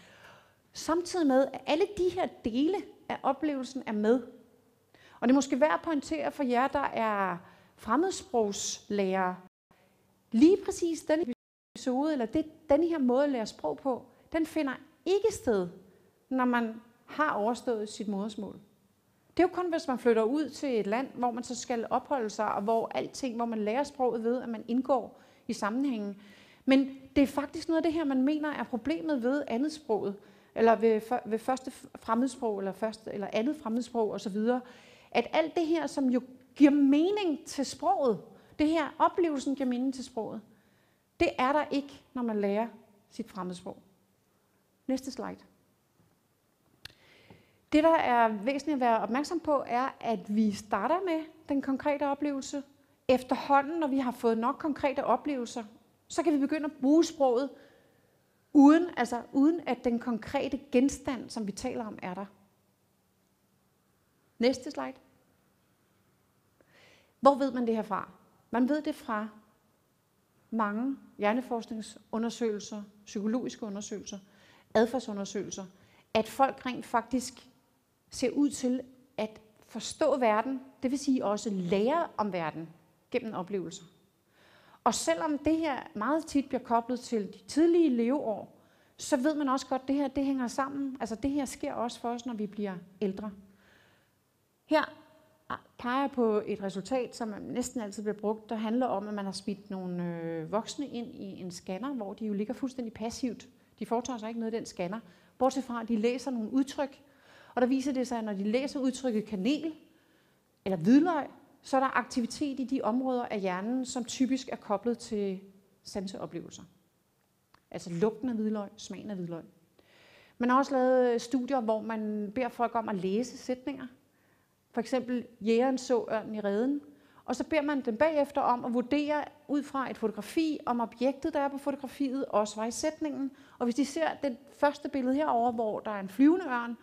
Samtidig med, at alle de her dele af oplevelsen er med. Og det er måske værd at pointere for jer, der er fremmedsprogslærere. Lige præcis den episode, eller den her måde at lære sprog på, den finder ikke sted, når man har overstået sit modersmål. Det er jo kun, hvis man flytter ud til et land, hvor man så skal opholde sig, og hvor man lærer sproget ved, at man indgår i sammenhængen. Men det er faktisk noget af det her, man mener er problemet ved andet sproget, eller ved første fremmedsprog, eller andet fremmedsprog osv. At alt det her, som jo giver mening til sproget, det her oplevelsen giver mening til sproget, det er der ikke, når man lærer sit fremmedsprog. Næste slide. Det, der er væsentligt at være opmærksom på, er, at vi starter med den konkrete oplevelse. Efterhånden, når vi har fået nok konkrete oplevelser, så kan vi begynde at bruge sproget, uden at den konkrete genstand, som vi taler om, er der. Næste slide. Hvor ved man det her fra? Man ved det fra mange hjerneforskningsundersøgelser, psykologiske undersøgelser, adfærdsundersøgelser, at folk rent faktisk ser ud til at forstå verden, det vil sige også lære om verden gennem oplevelser. Og selvom det her meget tit bliver koblet til de tidlige leveår, så ved man også godt, at det her det hænger sammen. Altså det her sker også for os, når vi bliver ældre. Her peger jeg på et resultat, som næsten altid bliver brugt, der handler om, at man har smidt nogle voksne ind i en scanner, hvor de jo ligger fuldstændig passivt. De foretager sig ikke noget i den scanner, bortset fra, at de læser nogle udtryk. Og der viser det sig, at når de læser udtrykket kanel eller hvidløg, så er der aktivitet i de områder af hjernen, som typisk er koblet til sanseoplevelser. Altså lugten af hvidløg, smagen af hvidløg. Man har også lavet studier, hvor man beder folk om at læse sætninger. For eksempel, jægeren så ørnen i reden. Og så beder man dem bagefter om at vurdere ud fra et fotografi, om objektet, der er på fotografiet, også var i sætningen. Og hvis de ser det første billede herover, hvor der er en flyvende ørn,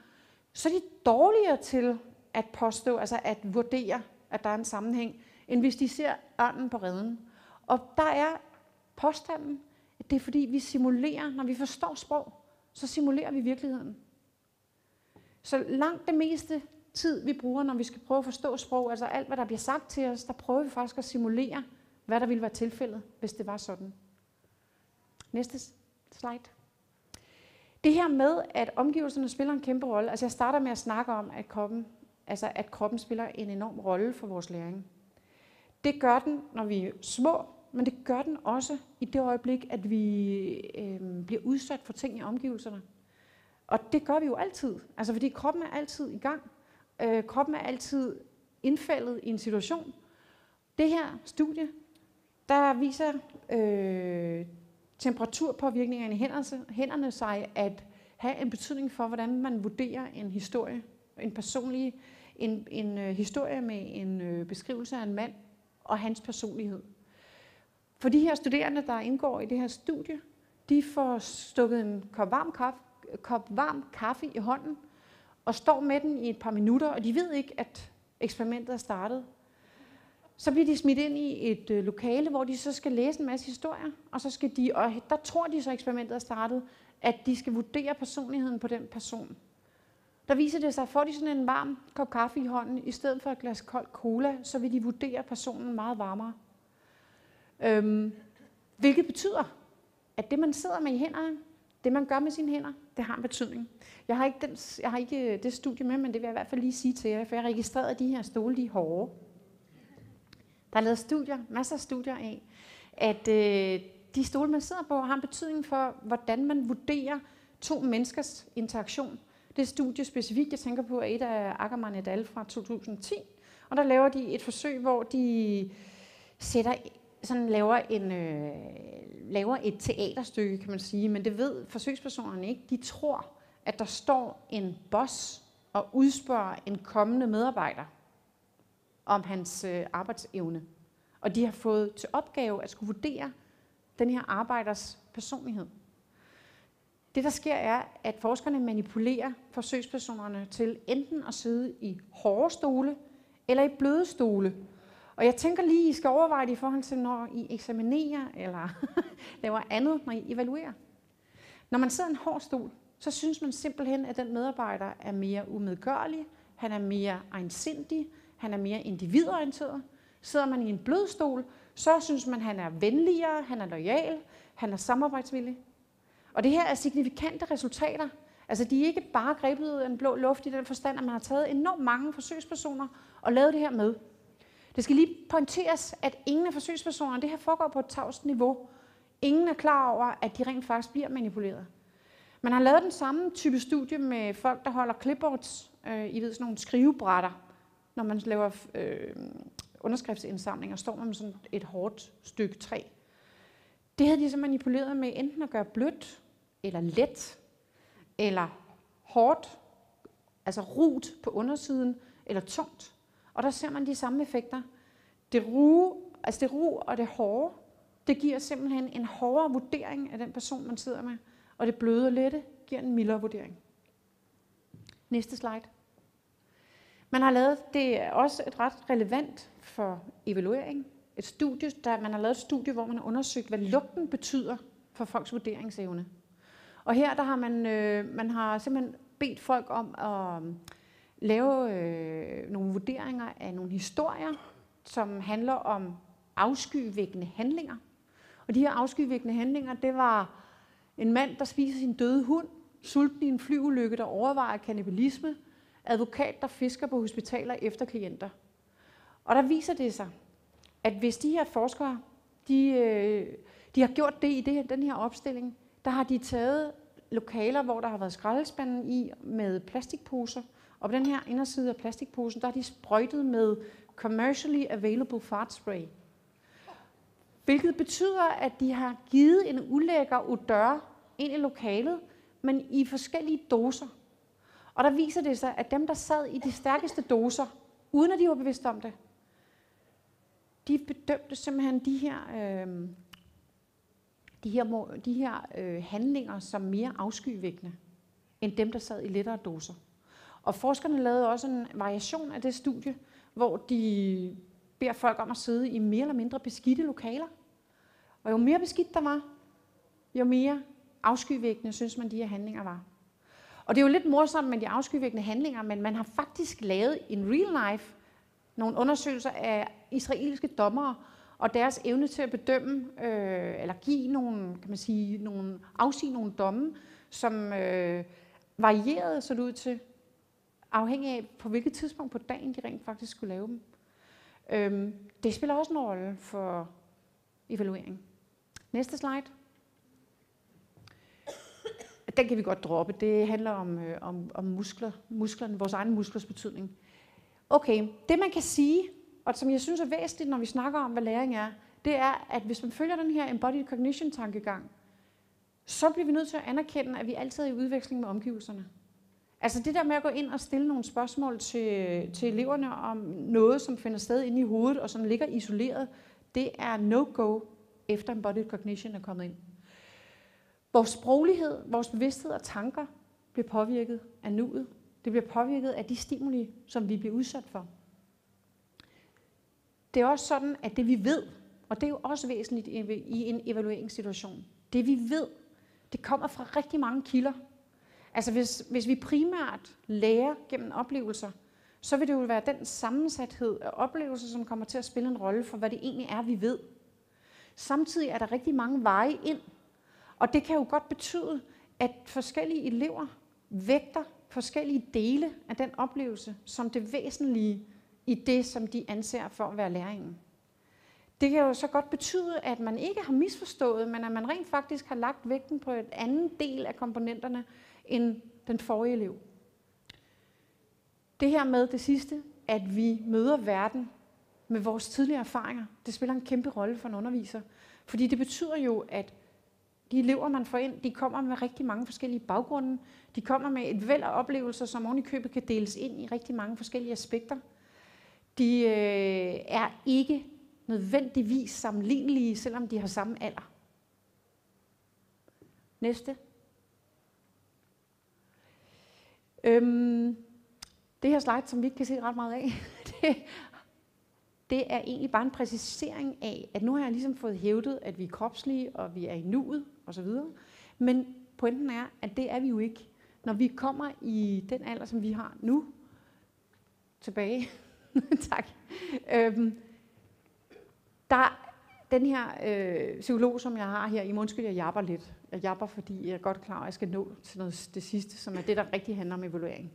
så er de dårligere til at påstå, altså at vurdere, at der er en sammenhæng, end hvis de ser ørnen på reden. Og der er påstanden, det er fordi, vi simulerer, når vi forstår sprog, så simulerer vi virkeligheden. Så langt det meste tid, vi bruger, når vi skal prøve at forstå sprog, altså alt, hvad der bliver sagt til os, der prøver vi faktisk at simulere, hvad der ville være tilfældet, hvis det var sådan. Næste slide. Det her med, at omgivelserne spiller en kæmpe rolle, altså jeg starter med at snakke om, at kroppen spiller en enorm rolle for vores læring. Det gør den, når vi er små, men det gør den også i det øjeblik, at vi bliver udsat for ting i omgivelserne. Og det gør vi jo altid, altså fordi kroppen er altid i gang. Kroppen er altid indfældet i en situation. Det her studie, der viser temperaturpåvirkninger i hænderne sig at have en betydning for, hvordan man vurderer en historie, en historie med en beskrivelse af en mand og hans personlighed. For de her studerende, der indgår i det her studie, de får stukket en kop varm kaffe i hånden og står med den i et par minutter, og de ved ikke, at eksperimentet er startet. Så bliver de smidt ind i et lokale, hvor de så skal læse en masse historier, og så skal de, og der tror de så, eksperimentet er startet, at de skal vurdere personligheden på den person. Der viser det sig, at får de sådan en varm kop kaffe i hånden, i stedet for et glas kold cola, så vil de vurdere personen meget varmere. Hvilket betyder, at det man sidder med i hænderne, det man gør med sine hænder, det har en betydning. Jeg har ikke det studie med, men det vil jeg i hvert fald lige sige til jer, for jeg har registreret, at de her stole, de er hårde. Der er lavet studier, masser af studier af, at de stole, man sidder på, har en betydning for, hvordan man vurderer to menneskers interaktion. Det studie specifikt, jeg tænker på, er et af Ackermann et al. fra 2010. Og der laver de et forsøg, hvor de laver et teaterstykke, kan man sige. Men det ved forsøgspersonerne ikke. De tror, at der står en boss og udspørger en kommende medarbejder om hans arbejdsevne. Og de har fået til opgave at skulle vurdere den her arbejders personlighed. Det, der sker, er, at forskerne manipulerer forsøgspersonerne til enten at sidde i hårde stole eller i bløde stole. Og jeg tænker lige, I skal overveje det i forhold til, når I eksaminerer eller laver andet, når I evaluerer. Når man sidder i en hård stol, så synes man simpelthen, at den medarbejder er mere umedgørlig, han er mere egensindig, han er mere individorienteret. Sidder man i en blød stol, så synes man, han er venligere, han er loyal, han er samarbejdsvillig. Og det her er signifikante resultater. Altså de er ikke bare grebet ud af en blå luft i den forstand, at man har taget enormt mange forsøgspersoner og lavet det her med. Det skal lige pointeres, at ingen af forsøgspersonerne, det her foregår på et tavst niveau. Ingen er klar over, at de rent faktisk bliver manipuleret. Man har lavet den samme type studie med folk, der holder clipboards, I ved sådan nogle skrivebrætter, når man laver underskriftsindsamlinger, står man med sådan et hårdt stykke træ. Det havde de så manipuleret med enten at gøre blødt, eller let, eller hårdt, altså rut på undersiden, eller tungt. Og der ser man de samme effekter. Det ru og det hårde, det giver simpelthen en hårdere vurdering af den person, man sidder med. Og det bløde og lette giver en mildere vurdering. Næste slide. Man har lavet, det er også et ret relevant for evaluering, et studie, man har lavet et studie, hvor man har undersøgt, hvad lugten betyder for folks vurderingsevne. Og her der har man har simpelthen bedt folk om at lave nogle vurderinger af nogle historier, som handler om afskyvækkende handlinger. Og de her afskyvækkende handlinger, det var en mand, der spiser sin døde hund, sulten i en flyulykke, der overvejer kannibalisme, advokat, der fisker på hospitaler efter klienter. Og der viser det sig, at hvis de her forskere, de har gjort det i den her opstilling, der har de taget lokaler, hvor der har været skraldespanden i med plastikposer, og på den her inderside af plastikposen, der har de sprøjtet med commercially available fart spray. Hvilket betyder, at de har givet en ulækker odør ind i lokalet, men i forskellige doser. Og der viser det sig, at dem, der sad i de stærkeste doser, uden at de var bevidste om det, de bedømte simpelthen de her handlinger som mere afskyvækkende, end dem, der sad i lettere doser. Og forskerne lavede også en variation af det studie, hvor de beder folk om at sidde i mere eller mindre beskidte lokaler. Og jo mere beskidt der var, jo mere afskyvækkende synes man, de her handlinger var. Og det er jo lidt morsomt med de afskyvækkende handlinger, men man har faktisk lavet in real life nogle undersøgelser af israelske dommere og deres evne til at bedømme, eller give nogle, kan man sige, afsige nogle domme, som varierede, så det ud til, afhængig af, på hvilket tidspunkt på dagen de rent faktisk skulle lave dem. Det spiller også en rolle for evaluering. Næste slide. Den kan vi godt droppe. Det handler om musklerne, vores egne musklers betydning. Okay, det man kan sige, og som jeg synes er væsentligt, når vi snakker om, hvad læring er, det er, at hvis man følger den her embodied cognition-tankegang, så bliver vi nødt til at anerkende, at vi altid er i udveksling med omgivelserne. Altså det der med at gå ind og stille nogle spørgsmål til eleverne om noget, som finder sted inde i hovedet, og som ligger isoleret, det er no-go, efter embodied cognition er kommet ind. Vores sproglighed, vores bevidsthed og tanker bliver påvirket af nuet. Det bliver påvirket af de stimuli, som vi bliver udsat for. Det er også sådan, at det vi ved, og det er jo også væsentligt i en evalueringssituation, det vi ved, det kommer fra rigtig mange kilder. Altså hvis vi primært lærer gennem oplevelser, så vil det jo være den sammensathed af oplevelser, som kommer til at spille en rolle for, hvad det egentlig er, vi ved. Samtidig er der rigtig mange veje ind, og det kan jo godt betyde, at forskellige elever vægter forskellige dele af den oplevelse som det væsentlige i det, som de anser for at være læringen. Det kan jo så godt betyde, at man ikke har misforstået, men at man rent faktisk har lagt vægten på en anden del af komponenterne end den forrige elev. Det her med det sidste, at vi møder verden med vores tidligere erfaringer, det spiller en kæmpe rolle for en underviser. Fordi det betyder jo, at de elever, man får ind, de kommer med rigtig mange forskellige baggrunde. De kommer med et væld af oplevelser, som oven i købet kan deles ind i rigtig mange forskellige aspekter. De er ikke nødvendigvis sammenlignelige, selvom de har samme alder. Næste. Det her slide, som vi ikke kan se ret meget af, det er egentlig bare en præcisering af, at nu har jeg ligesom fået hævdet, at vi er kropslige, og vi er i nuet, osv. Men pointen er, at det er vi jo ikke. Når vi kommer i den alder, som vi har nu, tilbage, tak, der den her psykolog, som jeg har her, i undskyld, jeg japper lidt. Jeg japper, fordi jeg er godt klar, at jeg skal nå til noget, det sidste, som er det, der rigtig handler om evaluering.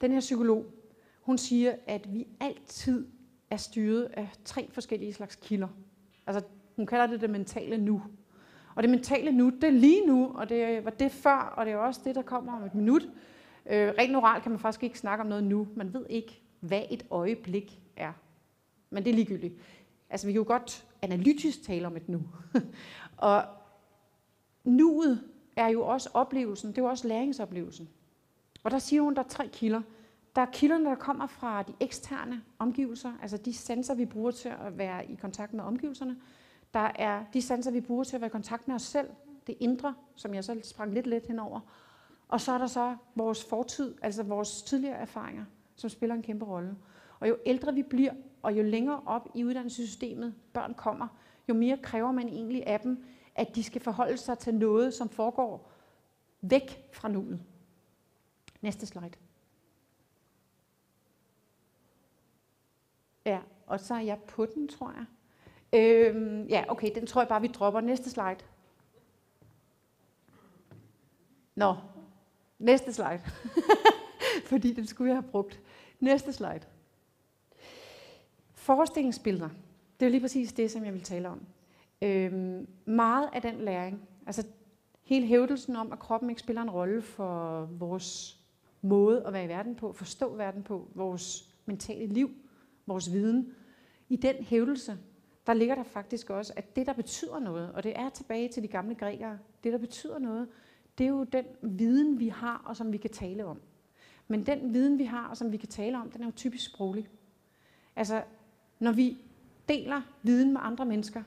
Den her psykolog, hun siger, at vi altid er styret af 3 forskellige slags kilder. Altså, hun kalder det mentale nu. Og det mentale nu, det er lige nu, og det var det før, og det er også det, der kommer om et minut. Rent oralt kan man faktisk ikke snakke om noget nu. Man ved ikke, hvad et øjeblik er. Men det er ligegyldigt. Altså, vi kan jo godt analytisk tale om et nu. Og nuet er jo også oplevelsen, det er jo også læringsoplevelsen. Og der siger hun, der er 3 kilder. Der er kilderne, der kommer fra de eksterne omgivelser, altså de sanser, vi bruger til at være i kontakt med omgivelserne. Der er de sanser, vi bruger til at være i kontakt med os selv, det indre, som jeg så sprang lidt henover. Og så er der så vores fortid, altså vores tidligere erfaringer, som spiller en kæmpe rolle. Og jo ældre vi bliver, og jo længere op i uddannelsessystemet børn kommer, jo mere kræver man egentlig af dem, at de skal forholde sig til noget, som foregår væk fra nuet. Næste slide. Ja, og så er jeg på den, tror jeg. Ja, okay, den tror jeg bare, vi dropper. Næste slide. Nå, næste slide. Fordi den skulle jeg have brugt. Næste slide. Forestillingsbilleder. Det er lige præcis det, som jeg vil tale om. Meget af den læring, altså hele hævdelsen om, at kroppen ikke spiller en rolle for vores måde at være i verden på, forstå verden på, vores mentale liv, vores viden. I den hævdelse, der ligger der faktisk også, at det, der betyder noget, og det er tilbage til de gamle grækere, det, der betyder noget, det er jo den viden, vi har, og som vi kan tale om. Men den viden, vi har, og som vi kan tale om, den er jo typisk sproglig. Altså, når vi deler viden med andre mennesker,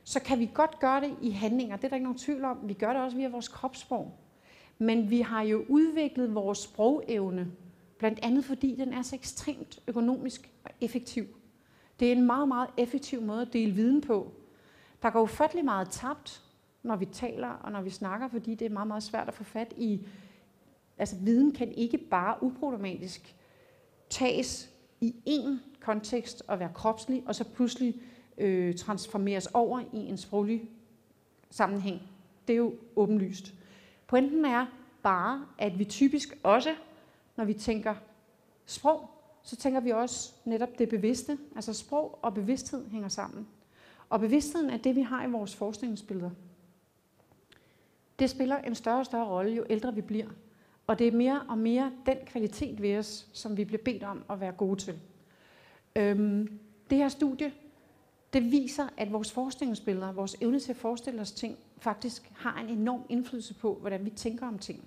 så kan vi godt gøre det i handlinger. Det er der ikke nogen tvivl om. Vi gør det også via vores kropssprog. Men vi har jo udviklet vores sprogevne, blandt andet fordi den er så ekstremt økonomisk og effektiv. Det er en meget, meget effektiv måde at dele viden på. Der går ufattelig meget tabt, når vi taler og når vi snakker, fordi det er meget, meget svært at få fat i. Altså viden kan ikke bare uproblematisk tages i én kontekst og være kropslig, og så pludselig transformeres over i en sproglig sammenhæng. Det er jo åbenlyst. Pointen er bare, at vi typisk også, når vi tænker sprog, så tænker vi også netop det bevidste. Altså sprog og bevidsthed hænger sammen. Og bevidstheden er det, vi har i vores forskningsbilleder. Det spiller en større og større rolle, jo ældre vi bliver. Og det er mere og mere den kvalitet ved os, som vi bliver bedt om at være gode til. Det her studie, det viser, at vores forskningsbilleder, vores evne til at forestille os ting, faktisk har en enorm indflydelse på, hvordan vi tænker om ting.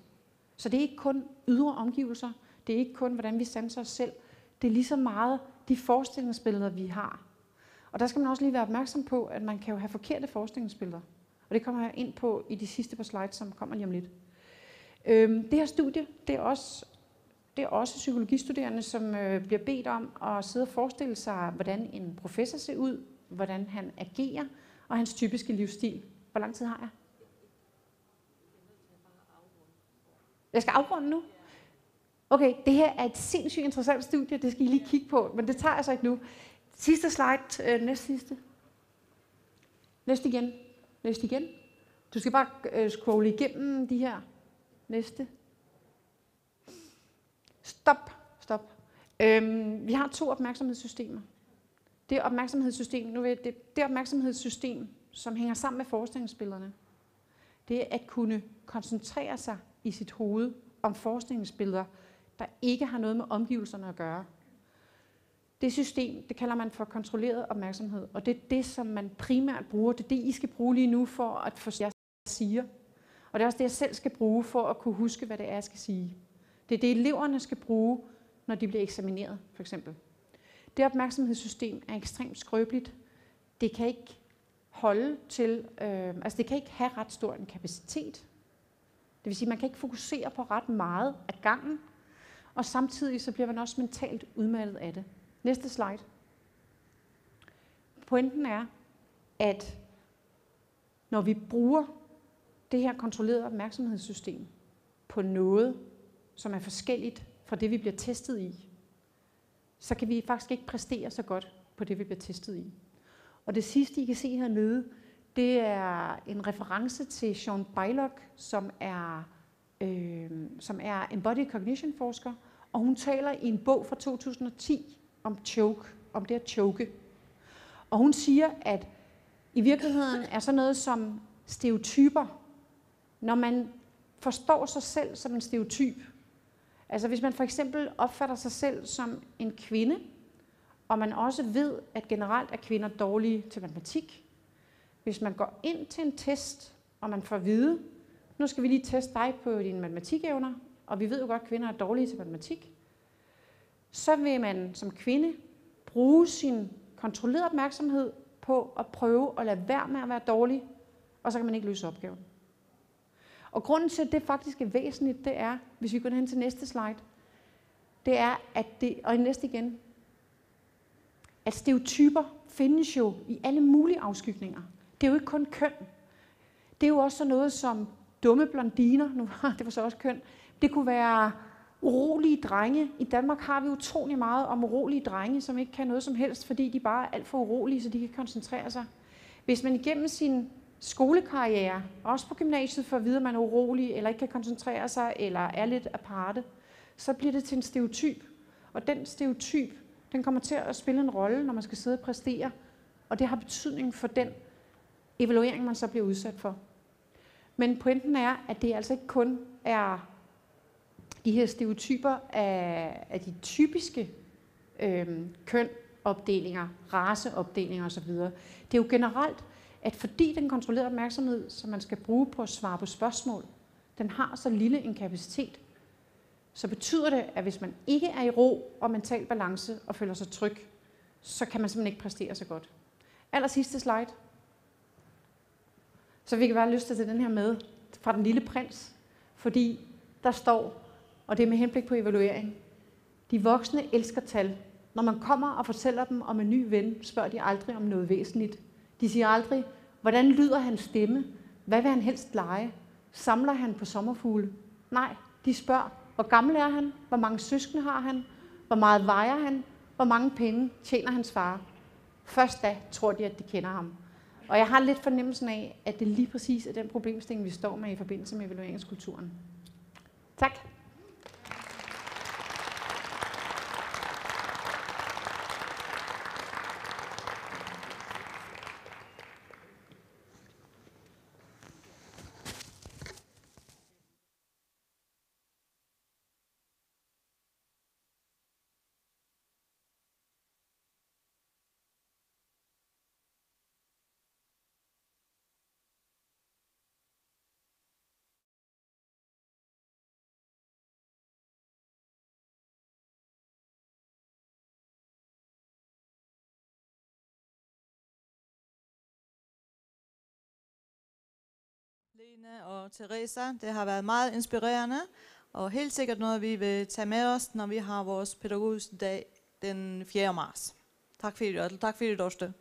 Så det er ikke kun ydre omgivelser, det er ikke kun, hvordan vi sanser os selv, det er lige så meget de forestillingsbilleder, vi har. Og der skal man også lige være opmærksom på, at man kan jo have forkerte forestillingsbilleder. Og det kommer jeg ind på i de sidste par slides, som kommer lige om lidt. Det her studie, det er også psykologistuderende, som bliver bedt om at sidde og forestille sig, hvordan en professor ser ud, hvordan han agerer, og hans typiske livsstil. Hvor lang tid har jeg? Jeg skal afrunde nu? Okay, det her er et sindssygt interessant studie, det skal I lige kigge på, men det tager jeg så ikke nu. Sidste slide, næste sidste. Næste igen. Næste igen. Du skal bare scrolle igennem de her. Næste. Stop. Vi har 2 opmærksomhedssystemer. Det opmærksomhedssystem, som hænger sammen med forestillingsbillederne, det er at kunne koncentrere sig i sit hoved om forestillingsbilleder, der ikke har noget med omgivelserne at gøre. Det system, det kalder man for kontrolleret opmærksomhed, og det er det, som man primært bruger. Det er det, I skal bruge lige nu for at forstå, hvad jeg siger. Og det er også det, jeg selv skal bruge for at kunne huske, hvad det er, jeg skal sige. Det er det, eleverne skal bruge, når de bliver eksamineret, for eksempel. Det opmærksomhedssystem er ekstremt skrøbeligt. Det kan ikke holde til, det kan ikke have ret stor en kapacitet. Det vil sige, at man kan ikke fokusere på ret meget af gangen, og samtidig så bliver man også mentalt udmattet af det. Næste slide. Pointen er, at når vi bruger det her kontrollerede opmærksomhedssystem på noget, som er forskelligt fra det, vi bliver testet i, så kan vi faktisk ikke præstere så godt på det, vi bliver testet i. Og det sidste, I kan se hernede, det er en reference til Sean Beilock, som er embodied cognition forsker, og hun taler i en bog fra 2010 om det at choke. Og hun siger, at i virkeligheden er sådan noget som stereotyper, når man forstår sig selv som en stereotyp. Altså hvis man for eksempel opfatter sig selv som en kvinde, og man også ved, at generelt er kvinder dårlige til matematik. Hvis man går ind til en test, og man får at vide, nu skal vi lige teste dig på dine matematikevner, og vi ved jo godt, at kvinder er dårlige til matematik, så vil man som kvinde bruge sin kontrollerede opmærksomhed på at prøve at lade være med at være dårlig, og så kan man ikke løse opgaven. Og grunden til, at det faktisk er væsentligt, det er, hvis vi går hen til næste slide, det er, og næste igen, at stereotyper findes jo i alle mulige afskygninger. Det er jo ikke kun køn. Det er jo også sådan noget som dumme blondiner, det var så også køn. Det kunne være urolige drenge. I Danmark har vi utrolig meget om urolige drenge, som ikke kan noget som helst, fordi de bare er alt for urolige, så de kan koncentrere sig. Hvis man igennem sin skolekarriere, også på gymnasiet, for at vide, at man er urolig, eller ikke kan koncentrere sig, eller er lidt aparte, så bliver det til en stereotyp. Og den stereotyp, den kommer til at spille en rolle, når man skal sidde og præstere, og det har betydning for den evaluering, man så bliver udsat for. Men pointen er, at det altså ikke kun er de her stereotyper af de typiske kønopdelinger, raceopdelinger osv. Det er jo generelt, at fordi den kontrollerede opmærksomhed, som man skal bruge på at svare på spørgsmål, den har så lille en kapacitet, så betyder det, at hvis man ikke er i ro og mental balance og føler sig tryg, så kan man simpelthen ikke præstere så godt. Aller sidste slide. Så vi kan bare lyst til den her med fra Den Lille Prins, fordi der står, og det er med henblik på evaluering, de voksne elsker tal. Når man kommer og fortæller dem om en ny ven, spørger de aldrig om noget væsentligt. De siger aldrig, hvordan lyder hans stemme? hvad vil han helst lege? Samler han på sommerfugle? Nej, de spørger, hvor gammel er han? Hvor mange søskende har han? Hvor meget vejer han? Hvor mange penge tjener hans far? Først da tror de, at de kender ham. Og jeg har lidt fornemmelsen af, at det lige præcis er den problemstilling, vi står med i forbindelse med evalueringskulturen. Tak. Lene og Teresa, det har været meget inspirerende, og helt sikkert noget, vi vil tage med os, når vi har vores pædagogiske dag den 4. marts. Tak for det, Dorste.